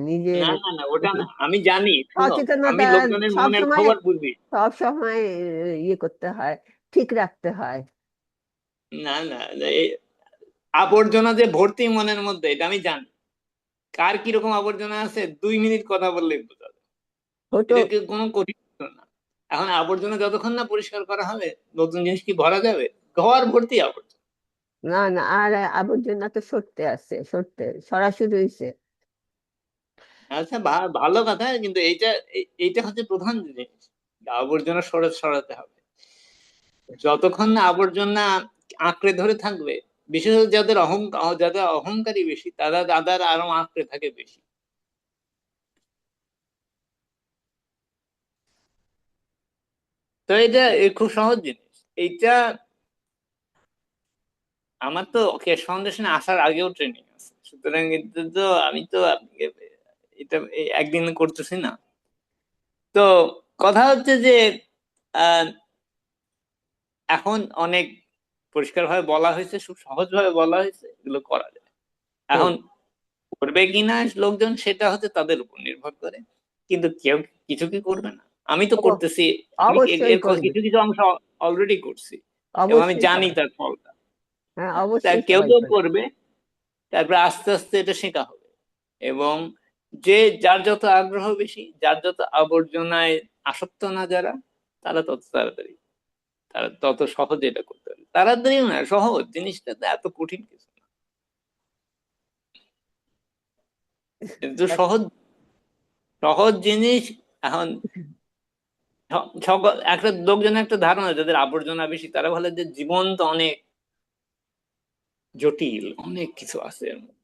নিজের না না না, ওটা না, আমি জানি, শুনো, আমি সচেতনতা লোকজনের সব মনের সময় খবর বুঝি। সব সময় ইয়ে করতে হয়, ঠিক রাখতে হয়। না না, এই আবর্জনা যে ভর্তি মনের মধ্যে, এটা আমি জানি। কার কিরকম আবর্জনা আছে 2 মিনিট কথা বললেই বোঝা যায়। ছোট এটা কি কোনো কঠিন কিছু না। এখন আবর্জনা যতক্ষণ না পরিষ্কার করা হবে, নতুন জিনিস কি ভরা যাবে? ঘর ভর্তি আবর্জনা। না না, আর আবর্জনা তো সরতে আছে, সরতে সরাসরি হইছে। আচ্ছা, ভালো কথা, কিন্তু এইটা হচ্ছে প্রধান জিনিস। আবর্জনা সরাতে হবে। যতক্ষণ না আবর্জনা আঁকড়ে ধরে থাকবে, বিশেষত যাদের অহংকারী বেশি, তারা দাদার আরো আঁকড়ে থাকে বেশি। তো এটা খুব সহজ জিনিস। এইটা আমার তো কেশ ফাউন্ডেশনে আসার আগেও ট্রেনিং আছে, সুতরাং এটা তো আমি তো এটা একদিন করতেছি না। তো কথা হচ্ছে যে আহ, এখন অনেক পরিষ্কার ভাবে বলা হয়েছে, খুব সহজ ভাবে বলা হয়েছে, এগুলো করা যায়। হুম। এখন করবে কিনা লোকজন, সেটা হচ্ছে তাদের উপর নির্ভর করে। কিন্তু কেউ কিছু কি করবে না? আমি তো ও, করতেছি। আমি অবশ্যই এর করবে, কিছু কিছু অংশ অলরেডি করছি, এবং আমি অবশ্যই জানি সবাই, তার ফলটা। হ্যাঁ তা অবশ্যই কেউ সবাই কেউ করবে। করবে, তারপরে আস্তে আস্তে এটা শেখা হবে। এবং যে যার যত আগ্রহ বেশি, যার যত আবর্জনায় আসক্ত না যারা, তারা তত তাড়াতাড়ি, তারা তত সহজে এটা করতে পারে। তাড়াতাড়িও না, সহজ জিনিসটা তো এত কঠিন কিছু না, কিন্তু সহজ, সহজ জিনিস। এখন সকল একটা লোকজনের একটা ধারণা, যাদের আবর্জনা বেশি তারা বলে যে জীবন তো অনেক জটিল, অনেক কিছু আছে এর মধ্যে।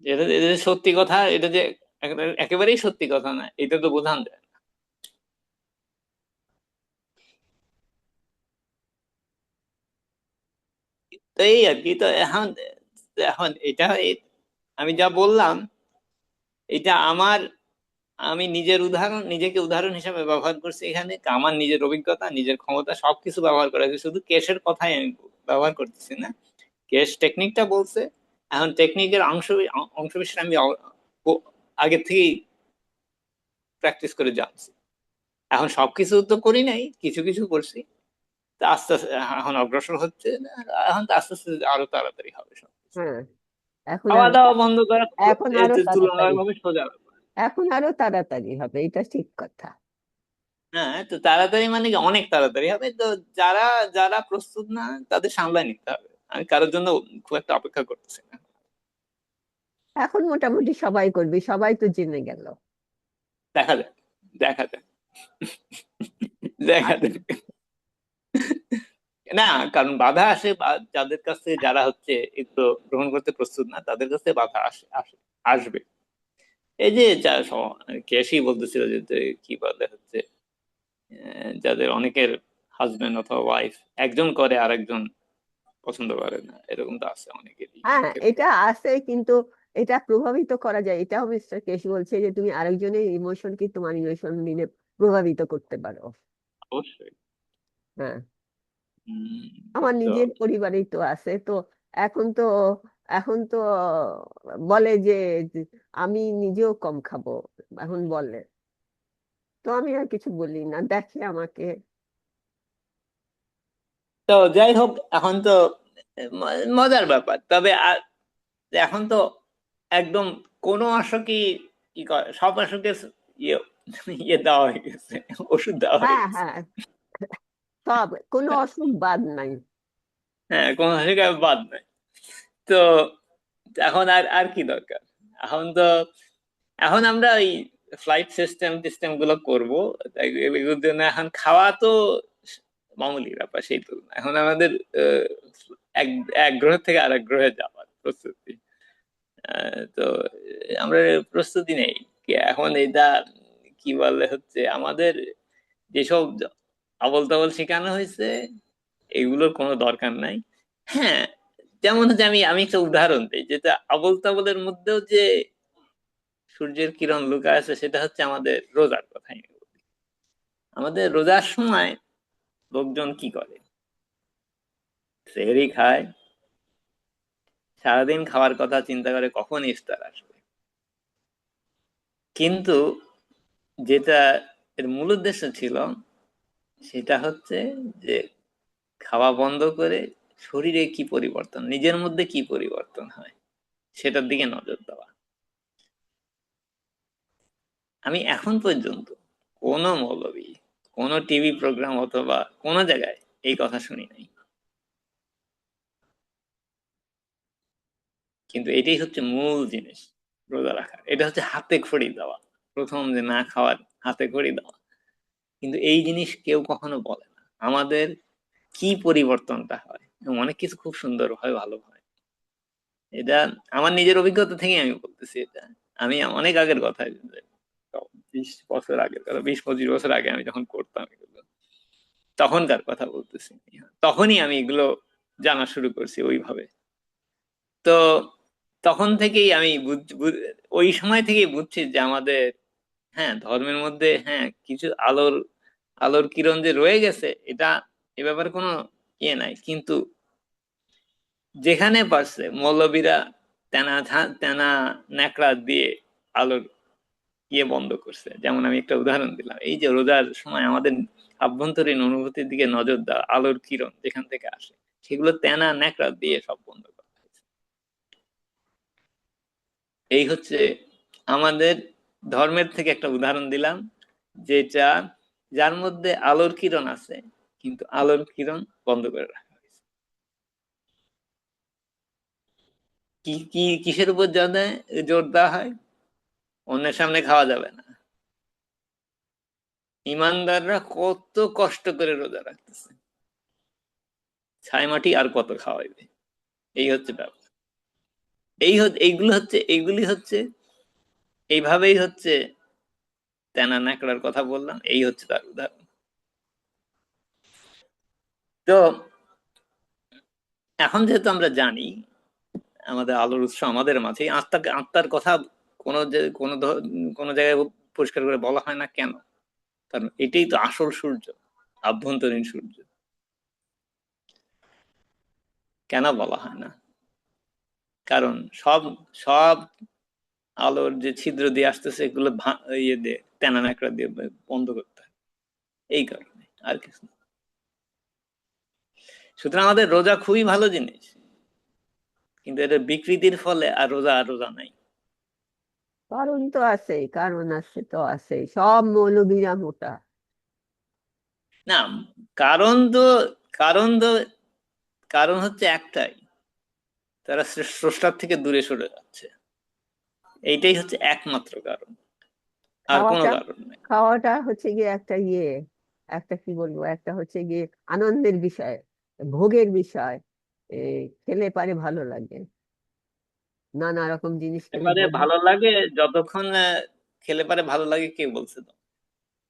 এটা যে সত্যি কথা, এটা যে একেবারেই সত্যি কথা না, এটা তো বোঝান যায়। তো এই আর কি। তো এখন এখন এটা আমি যা বললাম, এটা আমি নিজেকে উদাহরণ হিসেবে ব্যবহার করছি এখানে। আমার নিজের অভিজ্ঞতা, নিজের ক্ষমতা সবকিছু ব্যবহার করা হয়েছে, শুধু কেসের কথাই আমি ব্যবহার করতেছি না। কেস টেকনিকটা বলছে, এখন টেকনিকের অংশ বিশেষ আমি আগে থেকেই প্র্যাকটিস করে জানছি। এখন সবকিছু তো করি নাই, কিছু কিছু করছি। তা আস্তে আস্তে এখন অগ্রসর হচ্ছে। এখন তো আস্তে আস্তে আরো তাড়াতাড়ি হবে সব। হ্যাঁ, এখন খাওয়া আরো দাওয়া বন্ধ করা এখন আরো তাড়াতাড়ি, তুলনামূলকভাবে সোজা ব্যাপার। এখন আরো তাড়াতাড়ি হবে, এটা ঠিক কথা। হ্যাঁ, তো তাড়াতাড়ি মানে কি অনেক তাড়াতাড়ি হবে। তো যারা যারা প্রস্তুত না, তাদের সামলায় নিতে হবে। আমি কারোর জন্য খুব একটা অপেক্ষা করতেছি না। এখন মোটামুটি সবাই করবে, সবাই তো জেনে গেল। দেখা যাক, দেখা যাক, দেখা আচ্ছা। যাক। না, কারণ বাধা আসে যাদের কাছে, যারা হচ্ছে এগুলো গ্রহণ করতে প্রস্তুত না, তাদের কাছে বাধা আসবে। এই যে কেসি বলতেছিল যে কি বলে হচ্ছে, যাদের অনেকের হাজবেন্ড অথবা ওয়াইফ একজন করে আর একজন পছন্দ করে না, এরকম তো আছে অনেকেরই হ্যাঁ, ক্ষেত্রে। এটা আছে কিন্তু এটা প্রভাবিত করা যায়, এটাও মিস্টার কেশ বলছে যে তুমি আরেকজনের ইমোশনকে তোমার ইমোশন নিয়ে প্রভাবিত করতে পারো। অবশ্যই। হ্যাঁ, হম। আমার তো নিজের পরিবারেই তো আছে তো। এখন তো এখন তো বলে যে যে আমি নিজেও কম খাবো, এখন বলে। তো আমি আর কিছু বলি না, দেখে আমাকে। তো যাই হোক, এখন তো মজার ব্যাপার। তবে এখন তো একদম কোনো অসুখই, কি করে, সব অসুখের ইয়ে ইয়ে দেওয়া হয়ে গেছে, ওষুধ দেওয়া হয়ে হ্যাঁ গেছে। হ্যাঁ, সব, কোনো অসুখ বাদ নাই। হ্যাঁ, কোনো অসুখ আর বাদ নাই। তো এখন আর আর কি দরকার? এখন তো এখন আমরা ওই ফ্লাইট সিস্টেম গুলো করবো। তাই এগুলোর জন্য এখন খাওয়া তো মামুলি ব্যাপার, সেই তুলনায় এখন আমাদের আহ, এক এক গ্রহ থেকে আরেক গ্রহে যাওয়ার প্রস্তুতি। তো আমরা প্রস্তুতি নেই। এখন এটা কি বলে হচ্ছে, আমাদের যেসব আবল তাবল শেখানো হয়েছে, এগুলোর কোনো দরকার নাই। হ্যাঁ, যেমন হচ্ছে আমি আমি একটা উদাহরণ দিই, যেটা আবোল তাবোলের মধ্যেও যে সূর্যের কিরণ লুকায় আছে, সেটা হচ্ছে আমাদের রোজার কথাই। আমাদের রোজার সময় লোকজন কি করে? সেহরি খায়, সারাদিন খাওয়ার কথা চিন্তা করে কখন ইফতার আসবে। কিন্তু যেটা এর মূল উদ্দেশ্য ছিল, সেটা হচ্ছে যে খাওয়া বন্ধ করে শরীরে কি পরিবর্তন, নিজের মধ্যে কি পরিবর্তন হয়, সেটার দিকে নজর দেওয়া। আমি এখন পর্যন্ত কোনো মৌলবী, কোনো টিভি প্রোগ্রাম অথবা কোনো জায়গায় এই কথা শুনি নাই। কিন্তু এটাই হচ্ছে মূল জিনিস রোজা রাখার। এটা হচ্ছে হাতে খড়ি দেওয়া, প্রথম যে না খাওয়ার হাতে খড়ি দেওয়া। কিন্তু এই জিনিস কেউ কখনো বলে না আমাদের কি পরিবর্তনটা হয়। এবং অনেক কিছু খুব সুন্দর হয়, ভালো হয়। এটা আমার নিজের অভিজ্ঞতা থেকে আমি বলতেছি। এটা আমি অনেক আগের কথা, 20 বছর আগের কথা, 20-25 বছর আগে আমি যখন করতাম এগুলো, তখনকার কথা বলতেছি। তখনই আমি এগুলো জানা শুরু করছি ওইভাবে। তো তখন থেকেই আমি ওই সময় থেকেই বুঝছি যে আমাদের, হ্যাঁ, ধর্মের মধ্যে হ্যাঁ কিছু আলোর আলোর কিরণ যে রয়ে গেছে, এটা এ ব্যাপারে কোনো ইয়ে নাই। কিন্তু যেখানে পারছে মৌলবীরা তেনা তেনা ন্যাকড়া দিয়ে আলোর ইয়ে বন্ধ করছে। যেমন আমি একটা উদাহরণ দিলাম, এই যে রোজার সময় আমাদের আভ্যন্তরীণ অনুভূতির দিকে নজর দেওয়া, আলোর কিরণ যেখান থেকে আসে, সেগুলো তেনা ন্যাকড়া দিয়ে সব বন্ধ করা হয়েছে। এই হচ্ছে আমাদের ধর্মের থেকে একটা উদাহরণ দিলাম, যেটা যার মধ্যে আলোর কিরণ আছে, কিন্তু আলোর কিরণ বন্ধ করে রাখা হয়েছে। কি কি কিসের উপর জোর দেওয়া হয়? অন্যের সামনে খাওয়া যাবে না। ইমানদাররা কত কষ্ট করে রোজা রাখতেছে, ছাই মাটি আর কত খাওয়াইবে। এই হচ্ছে ব্যাপার। এইগুলি হচ্ছে এইভাবেই হচ্ছে তেনা ন্যাকড়ার কথা বললাম, এই হচ্ছে তার উদাহরণ। তো এখন যেহেতু আমরা জানি আমাদের আলোর উৎস আমাদের মাঝে, আত্মার কথা কোনো জায়গায় পরিষ্কার করে বলা হয় না কেন? কারণ এটাই তো আসল সূর্য, আভ্যন্তরীণ সূর্য। কেন বলা হয় না? কারণ সব সব আলোর যে ছিদ্র দিয়ে আসতেছে, এগুলো ইয়ে দিয়ে তেনা ন্যাকড়া দিয়ে বন্ধ করতে হয়, এই কারণে, আর কিছু না। সুতরাং আমাদের রোজা খুবই ভালো জিনিস, কিন্তু এটা বিকৃতির ফলে আর রোজা নাই। কারণ তো আছে, কারণ আছে তো আছে, সব মৌলবীরা মোটা। না, কারণ তো কারণ তো কারণ হচ্ছে একটাই, তারা স্রষ্টার থেকে দূরে সরে যাচ্ছে। এইটাই হচ্ছে একমাত্র কারণ, আর কোনো খাওয়াটা কারণ নেই। খাওয়াটা হচ্ছে গিয়ে একটা ইয়ে, একটা কি বলবো, একটা হচ্ছে গিয়ে আনন্দের বিষয়, ভোগের বিষয়। খেলে পারে ভালো লাগে, নানা রকম জিনিস খেলে এবারে ভোগ, ভালো লাগে যতক্ষণ খেলে পারে ভালো লাগে, কে বলছে? তো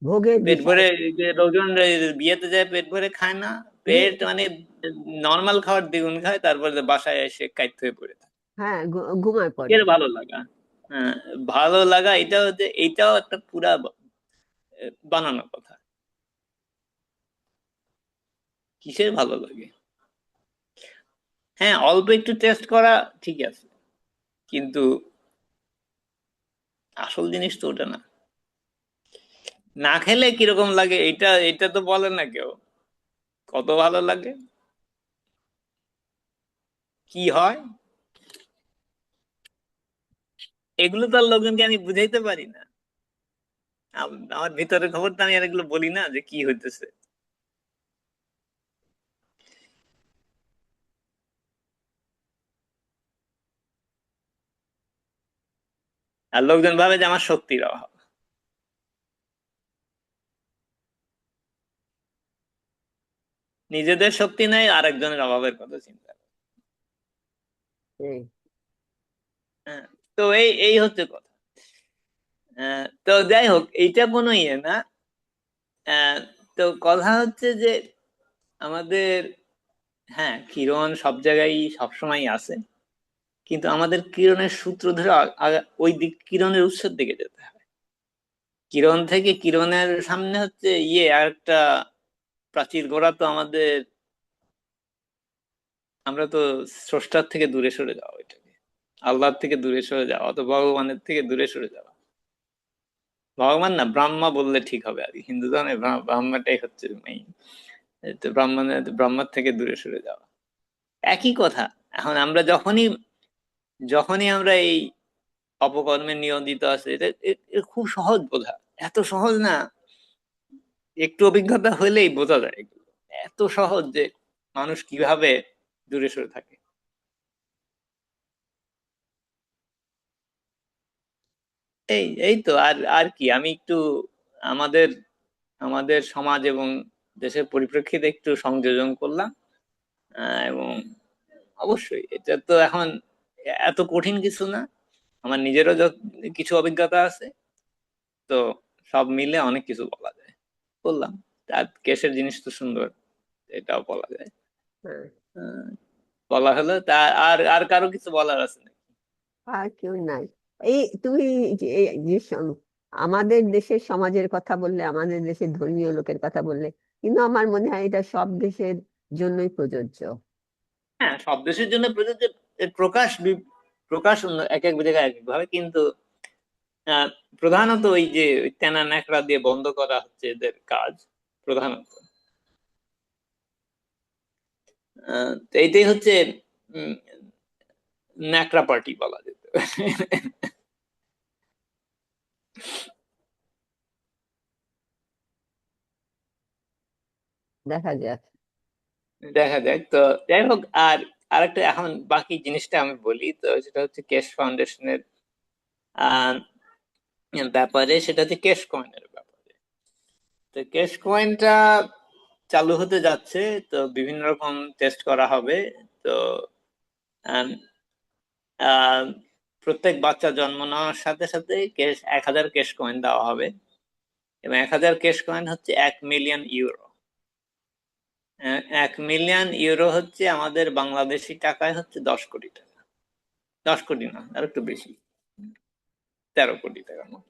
ভোগের পেট বিষয়। ভরে, যে লোকজন বিয়েতে যায় পেট ভরে খায় না, হুম, পেট মানে নর্মাল খাওয়ার দ্বিগুণ খায়, তারপরে বাসায় এসে কাইত হয়ে পড়ে থাকে। হ্যাঁ, ঘুমায় পড়ে। কিসের ভালো লাগা? হ্যাঁ, ভালো লাগা এইটাও একটা পুরা বানানো কথা। কিসের ভালো লাগে? হ্যাঁ, অল্প একটু টেস্ট করা ঠিক আছে, কিন্তু আসল জিনিস তো ওটা না। না খেলে কিরকম লাগে এটা এটা তো বলে না কেউ। কত ভালো লাগে, কি হয়, এগুলো তো আর লোকজনকে আমি বুঝাইতে পারি না। আমার ভিতরের খবর তো আমি আর এগুলো বলি না যে কি হইতেছে। আর লোকজন ভাবে যে আমার শক্তির অভাব। নিজেদের শক্তি নাই, আরেকজনের অভাবের কথা চিন্তা করে। এই, হ্যাঁ, তো এই এই হচ্ছে কথা। তো যাই হোক, এইটা কোনো ইয়ে না। আহ, তো কথা হচ্ছে যে আমাদের হ্যাঁ, কিরণ সব জায়গায় সবসময় আছে, কিন্তু আমাদের কিরণের সূত্র ধরে ওই দিক, কিরণের উৎসের দিকে যেতে হবে। কিরণ থেকে, কিরণের সামনে হচ্ছে আর একটা প্রাচীর গোড়া, তো আমাদের, আমরা তো স্রষ্টার থেকে দূরে সরে যাওয়া, ওইটাকে আল্লাহর থেকে দূরে সরে যাওয়া, তো ভগবানের থেকে দূরে সরে যাওয়া। ভগবান না, ব্রহ্মা বললে ঠিক হবে আর কি, হিন্দু ধর্মে ব্রহ্মাটাই হচ্ছে মেইন। তো ব্রহ্মার থেকে দূরে সরে যাওয়া একই কথা। এখন আমরা যখনই যখনই আমরা এই অপকর্মে নিয়োজিত আছে, এটা খুব সহজ বোঝা, এত সহজ না, একটু অভিজ্ঞতা হলেই বোঝা যায় এগুলো। এত সহজ যে মানুষ কিভাবে দূরে সরে থাকে। এই এই তো, আর আর কি, আমি একটু আমাদের আমাদের সমাজ এবং দেশের পরিপ্রেক্ষিতে একটু সংযোজন করলাম। এবং অবশ্যই এটা তো এখন এত কঠিন কিছু না, আমার নিজেরও কিছু অভিজ্ঞতা আছে, তো সব মিলে অনেক কিছু বলা যায়, বললাম। আর কেসের জিনিস তো সুন্দর, এটাও বলা যায়। হ্যাঁ। আহ, বলা হলো তা, আর আর কারো কিছু বলার আছে নাকি? আর কেউ নাই। এই তুমি যে আমাদের দেশের সমাজের কথা বললে, আমাদের দেশের ধর্মীয় লোকের কথা বললে, কিন্তু আমার মনে হয় এটা সব দেশের জন্যই প্রযোজ্য। হ্যাঁ, সব দেশের জন্য প্রযোজ্য। এর প্রকাশ অন্য এক এক জায়গায় এক এক ভাবে, কিন্তু আহ, প্রধানত ওই যে ওই তেনা ন্যাকড়া দিয়ে বন্ধ করা হচ্ছে এদের কাজ, প্রধানত। তো এইটাই হচ্ছে উম, ন্যাকড়া পার্টি বলা যেত। দেখা যাক। দেখা যাক তো। যাই হোক, আর আরেকটা এখন বাকি জিনিসটা আমি বলি, তো সেটা হচ্ছে কেশ ফাউন্ডেশনের আহ ব্যাপারে, সেটা হচ্ছে কেশ কয়েনের ব্যাপারে। তো কেশ কয়েনটা চালু হতে যাচ্ছে, তো বিভিন্ন রকম টেস্ট করা হবে। তো আম, আহ, প্রত্যেক বাচ্চা জন্ম নেওয়ার সাথে সাথে 1,000 কেশ কয়েন দেওয়া হবে, এবং 1,000 কেশ কয়েন হচ্ছে 1 মিলিয়ন ইউরো। 1 মিলিয়ন ইউরো হচ্ছে আমাদের বাংলাদেশি টাকায় হচ্ছে 10 কোটি টাকা। 10 কোটি না, আর একটু বেশি, 13 কোটি টাকার মতো।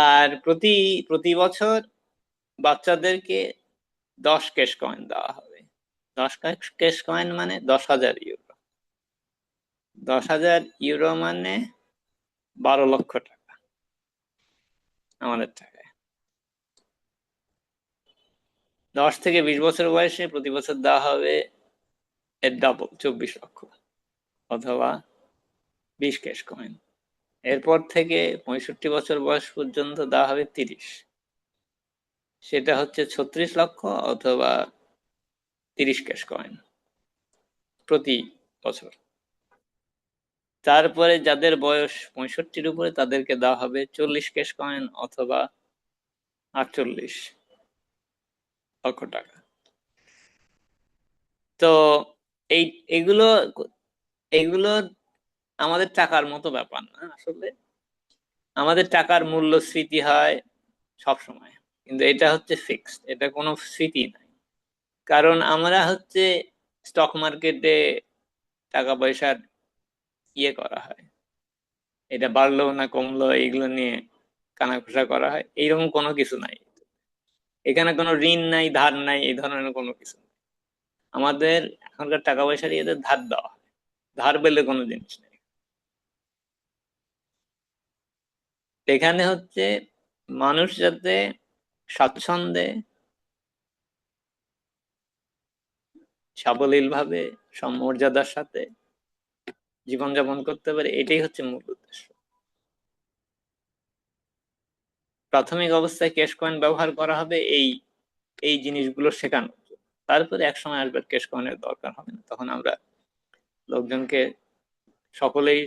আর প্রতি প্রতি বছর বাচ্চাদেরকে 10 কেশ কয়েন দেওয়া হবে। 10 কেশ কয়েন মানে 10,000 ইউরো। 10,000 ইউরো মানে 12 লক্ষ টাকা আমাদের টাকায়। 10 থেকে 20 বছর বয়সে প্রতি বছর দেওয়া হবে এর ডাবল, 24 লক্ষ, অথবা 20 কেশ কয়েন। এরপর থেকে 65 বছর বয়স পর্যন্ত দেওয়া হবে 30, সেটা হচ্ছে 36 লক্ষ, অথবা 30 কেশ কয়েন প্রতি বছর। তারপরে যাদের বয়স 65-র উপরে, তাদেরকে দেওয়া হবে 40 কেশ কয়েন, অথবা 48 লক্ষ টাকা। তো এই এগুলো এগুলো আমাদের টাকার মতো ব্যাপার না আসলে। আমাদের টাকার মূল্যস্ফীতি হয় সব সময়, কিন্তু এটা হচ্ছে ফিক্সড, এটা কোনো স্মৃতি নাই। কারণ আমরা হচ্ছে স্টক মার্কেটে টাকা পয়সার করা হয়, এটা বাড়লো না কমলো এইগুলো নিয়ে কানাঘুষা করা হয়, এইরকম কোনো কিছু নাই। এখানে কোনো ঋণ নাই, ধার নাই, এই ধরনের কোনো কিছু নেই। আমাদের এখনকার টাকা পয়সার ইয়েদের ধার দেওয়া হয়, ধার পেলে কোনো জিনিস নেই। এখানে হচ্ছে মানুষ যাতে স্বাচ্ছন্দ্যে, সাবলীল ভাবে, সমমর্যাদার সাথে জীবনযাপন করতে পারে, এটাই হচ্ছে মূল উদ্দেশ্য। প্রাথমিক অবস্থায় ক্যাশ কয়েন ব্যবহার করা হবে এই এই জিনিসগুলো শেখানোর জন্য। তারপরে এক সময় আসবে ক্যাশ কয়েনের দরকার হবে না, তখন আমরা লোকজনকে, সকলেই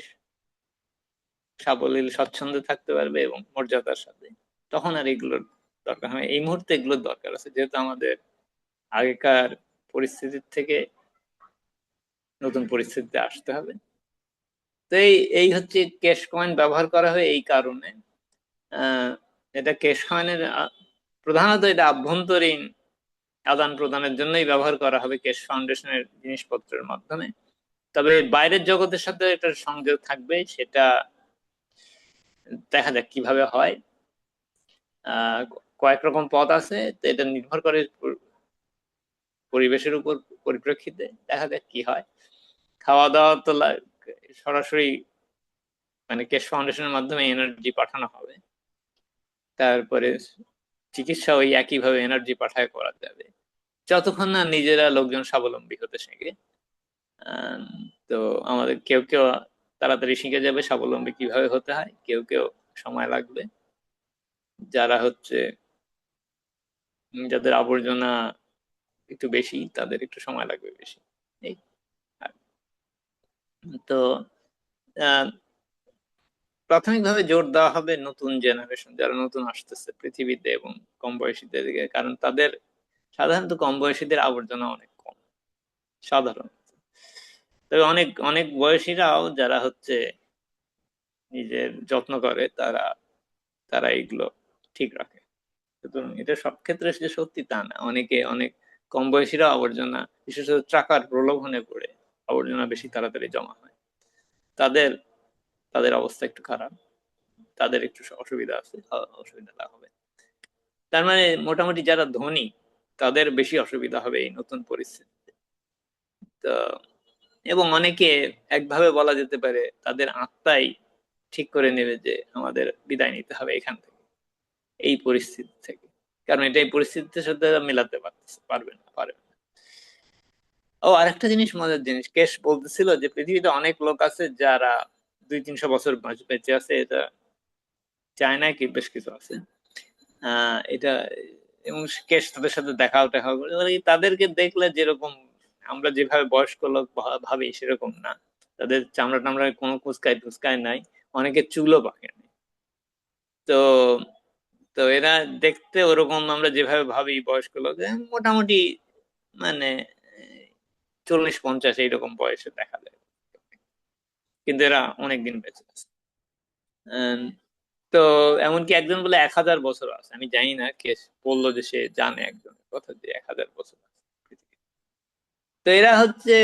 সাবলীল স্বচ্ছন্দে থাকতে পারবে এবং মর্যাদার সাথে, তখন আর এগুলোর দরকার হয়। এই মুহূর্তে এগুলোর দরকার আছে, যেহেতু আমাদের আগেকার পরিস্থিতির থেকে নতুন পরিস্থিতিতে আসতে হবে। তো এই এই হচ্ছে ক্যাশ কয়েন ব্যবহার করা হয় এই কারণে। আহ এটা ক্যাশ কয়েনের প্রধানত এটা আভ্যন্তরীণ আদান প্রদানের জন্যই ব্যবহার করা হবে কেশ ফাউন্ডেশনের জিনিসপত্রের মাধ্যমে। তবে বাইরের জগতের সাথে একটা সংযোগ থাকবে, সেটা দেখা যাক কিভাবে হয়। কয়েক রকম পথ আছে, তো এটা নির্ভর করে পরিবেশের উপর, পরিপ্রেক্ষিতে দেখা যাক কি হয়। খাওয়া দাওয়া তো সরাসরি মানে কেশ ফাউন্ডেশনের মাধ্যমে এনার্জি পাঠানো হবে, তারপরে চিকিৎসা ওই একইভাবে এনার্জি পাঠায় করা যাবে যতক্ষণ না নিজেরা লোকজন স্বাবলম্বী হতে শেখে। তো আমাদের কেউ কেউ তাড়াতাড়ি শিখে যাবে স্বাবলম্বী কিভাবে হতে হয়, কেউ কেউ সময় লাগবে। যারা হচ্ছে যাদের আবর্জনা একটু বেশি, তাদের একটু সময় লাগবে বেশি। এই তো প্রাথমিকভাবে জোর দেওয়া হবে নতুন জেনারেশন যারা নতুন আসতেছে পৃথিবীতে এবং কম বয়সীদের দিকে, কারণ তাদের সাধারণত কম বয়সীদের আবর্জনা অনেক কম সাধারণত। তবে অনেক অনেক বয়সীরাও যারা হচ্ছে নিজের যত্ন করে, তারা তারা এগুলো ঠিক রাখে। সুতরাং এটা সব ক্ষেত্রে যে সত্যি তা না, অনেকে অনেক কম বয়সীরা আবর্জনা, বিশেষত টাকার প্রলোভনে পড়ে আবর্জনা বেশি তাড়াতাড়ি জমা হয়, তাদের তাদের অবস্থা একটু খারাপ, তাদের একটু অসুবিধা আছে, অসুবিধা হবে। তার মানে মোটামুটি যারা ধনী তাদের বেশি অসুবিধা হবে এই নতুন পরিস্থিতিতে। তো এবং অনেকে একভাবে বলা যেতে পারে তাদের আত্মাই ঠিক করে নেবে যে আমাদের বিদায় নিতে হবে এখান থেকে, এই পরিস্থিতি থেকে, কারণ এটা এই পরিস্থিতির সাথে মেলাতে পারবে না। ও আরেকটা জিনিস, মজার জিনিস, কেশ বলতেছিল যে পৃথিবীতে অনেক লোক আছে যারা 200-300 বছর বেঁচে আছে, এটা চায়নায় কি বেশ কিছু আছে। এটা এবং কেশ তাদের সাথে দেখা করে তাদেরকে দেখলে যেরকম আমরা যেভাবে বয়স্ক লোক ভাবি সেরকম না, তাদের চামড়া টামড়ায় কোনো কুচকায় টুচকায় নাই, অনেকের চুলও পাকে নাই। তো তো এরা দেখতে ওরকম আমরা যেভাবে ভাবি বয়স্ক লোক, মোটামুটি মানে 40-50 এইরকম বয়সে দেখা যায়, কিন্তু এরা অনেকদিন বেঁচে আছে। তো এমনকি একজন বলে 1000 বছর আছে, আমি জানি না, কে বললো যে সে জানে একজনের কথা যে 1000 বছর আছে পৃথিবীতে। তো এরা হচ্ছে,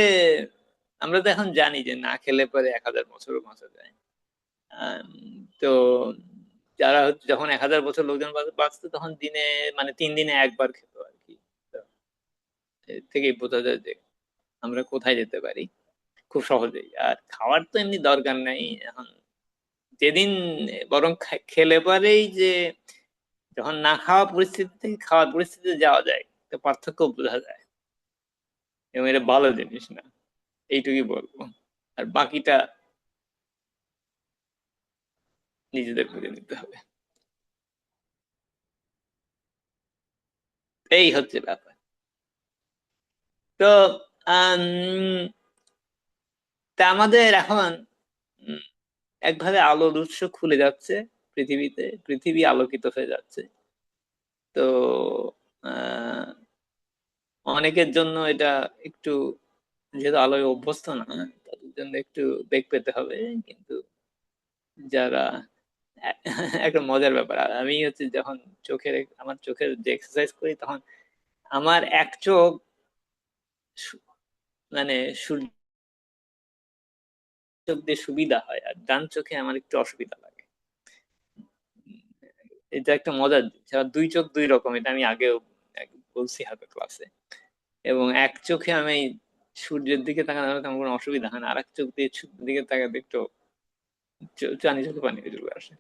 আমরা তো এখন জানি যে না খেলে পরে 1000 বছরও বাঁচা যায়। আম, তো যারা হচ্ছে যখন 1000 বছর লোকজন বাঁচতো তখন দিনে মানে 3 দিনে একবার খেত আর কি। তো এর থেকেই বোঝা যায় যে আমরা কোথায় যেতে পারি খুব সহজেই। আর খাওয়ার তো এমনি দরকার নাই এখন, যেদিন বরং খেলে পরেই যে যখন না খাওয়া পরিস্থিতি থেকে খাওয়ার পরিস্থিতিতে যাওয়া যায়, তো পার্থক্য বোঝা যায়, এবং এটা ভালো জিনিস না, এইটুকুই বলবো। আর বাকিটা নিজেদের বুঝে নিতে হবে, এই হচ্ছে ব্যাপার। তো আম, তা আমাদের এখন উম, একভাবে আলোর উৎস খুলে যাচ্ছে পৃথিবীতে, পৃথিবী আলোকিত হয়ে যাচ্ছে। তো আহ অনেকের জন্য এটা একটু, যেহেতু আলোয় অভ্যস্ত না, তাদের জন্য একটু বেগ পেতে হবে। কিন্তু যারা একটা মজার ব্যাপার, আমি হচ্ছে যখন আমার চোখের যে এক্সারসাইজ করি তখন আমার এক চোখ সু- মানে সূর্য চোখ দিয়ে সুবিধা হয়, আর ডান চোখে আমার একটু অসুবিধা লাগে। এটা একটা মজার জিনিস। আবার দুই চোখ দুই রকম, এটা আমি আগেও বলছি হয়তো ক্লাসে। এবং এক চোখে আমি সূর্যের দিকে তাকানো তেমন কোনো অসুবিধা হয় না, আর এক চোখ দিয়ে সূর্যের দিকে তাকাতে একটু চানি চোখে পানি চলে আসে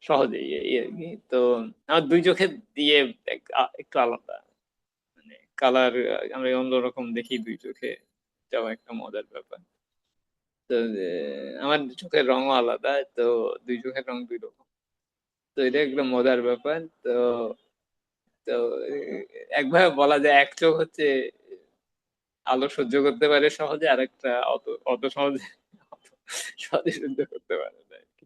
সহজেই, এই আর কি। তো আমার দুই চোখে দিয়ে একটু আলাদা, মানে কালার আমরা অন্যরকম দেখি দুই চোখে, এটাও একটা মজার ব্যাপার। তো আমার চোখের রঙও আলাদা, তো দুই চোখের রং দুই রকম। তো এটা একটা মজার ব্যাপার। তো তো একভাবে বলা যায় এক চোখ হচ্ছে আলো সহ্য করতে পারে সহজে, আর একটা অত অত সহজে অত সহজে সহ্য করতে পারে না আর কি।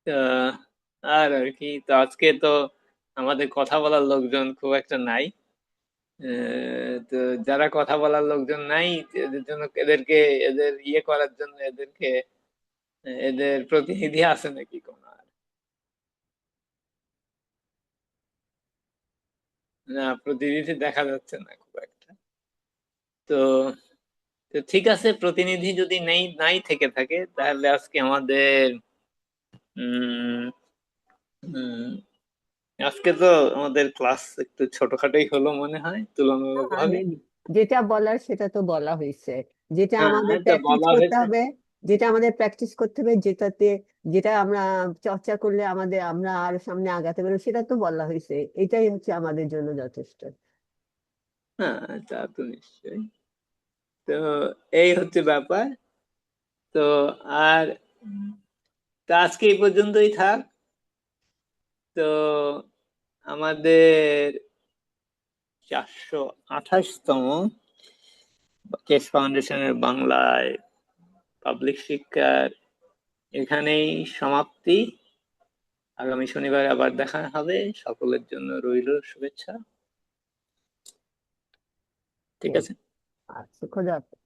আহ, আর আর কি, তো আজকে তো আমাদের কথা বলার লোকজন খুব একটা নাই। তো যারা কথা বলার লোকজন নাই, এদের জন্য এদের ইয়ে করার জন্য এদের প্রতিনিধি আছে নাকি কোনো? না, প্রতিনিধি দেখা যাচ্ছে না খুব একটা। তো তো ঠিক আছে, প্রতিনিধি যদি নাই থেকে থাকে, তাহলে আজকে আমাদের উম উম, আজকে তো আমাদের ক্লাস একটু ছোটখাটোই হলো মনে হয় তুলনামূলক হ্যাঁ, ভাবে। যেটা বলার সেটা তো বলা হয়েছে, যেটা হ্যাঁ, আমাদের এটা প্র্যাকটিস বলা করতে হয়েছে। হবে, যেটা আমাদের প্র্যাকটিস করতে হবে, যেটা আমরা চর্চা করলে আমরা আরো সামনে আগাতে পারবো, সেটা তো বলা হয়েছে। এটাই হচ্ছে আমাদের জন্য যথেষ্ট। হ্যাঁ, তা তো নিশ্চয়ই। তো এই হচ্ছে ব্যাপার। তো আর তা আজকে এই পর্যন্তই থাক। তো আমাদের 428তম কেস ফাউন্ডেশনের বাংলায় পাবলিক শিক্ষার এখানেই সমাপ্তি। আগামী শনিবার আবার দেখা হবে। সকলের জন্য রইল শুভেচ্ছা। ঠিক ঠিক আছে। আছে, খোদা হাফেজ।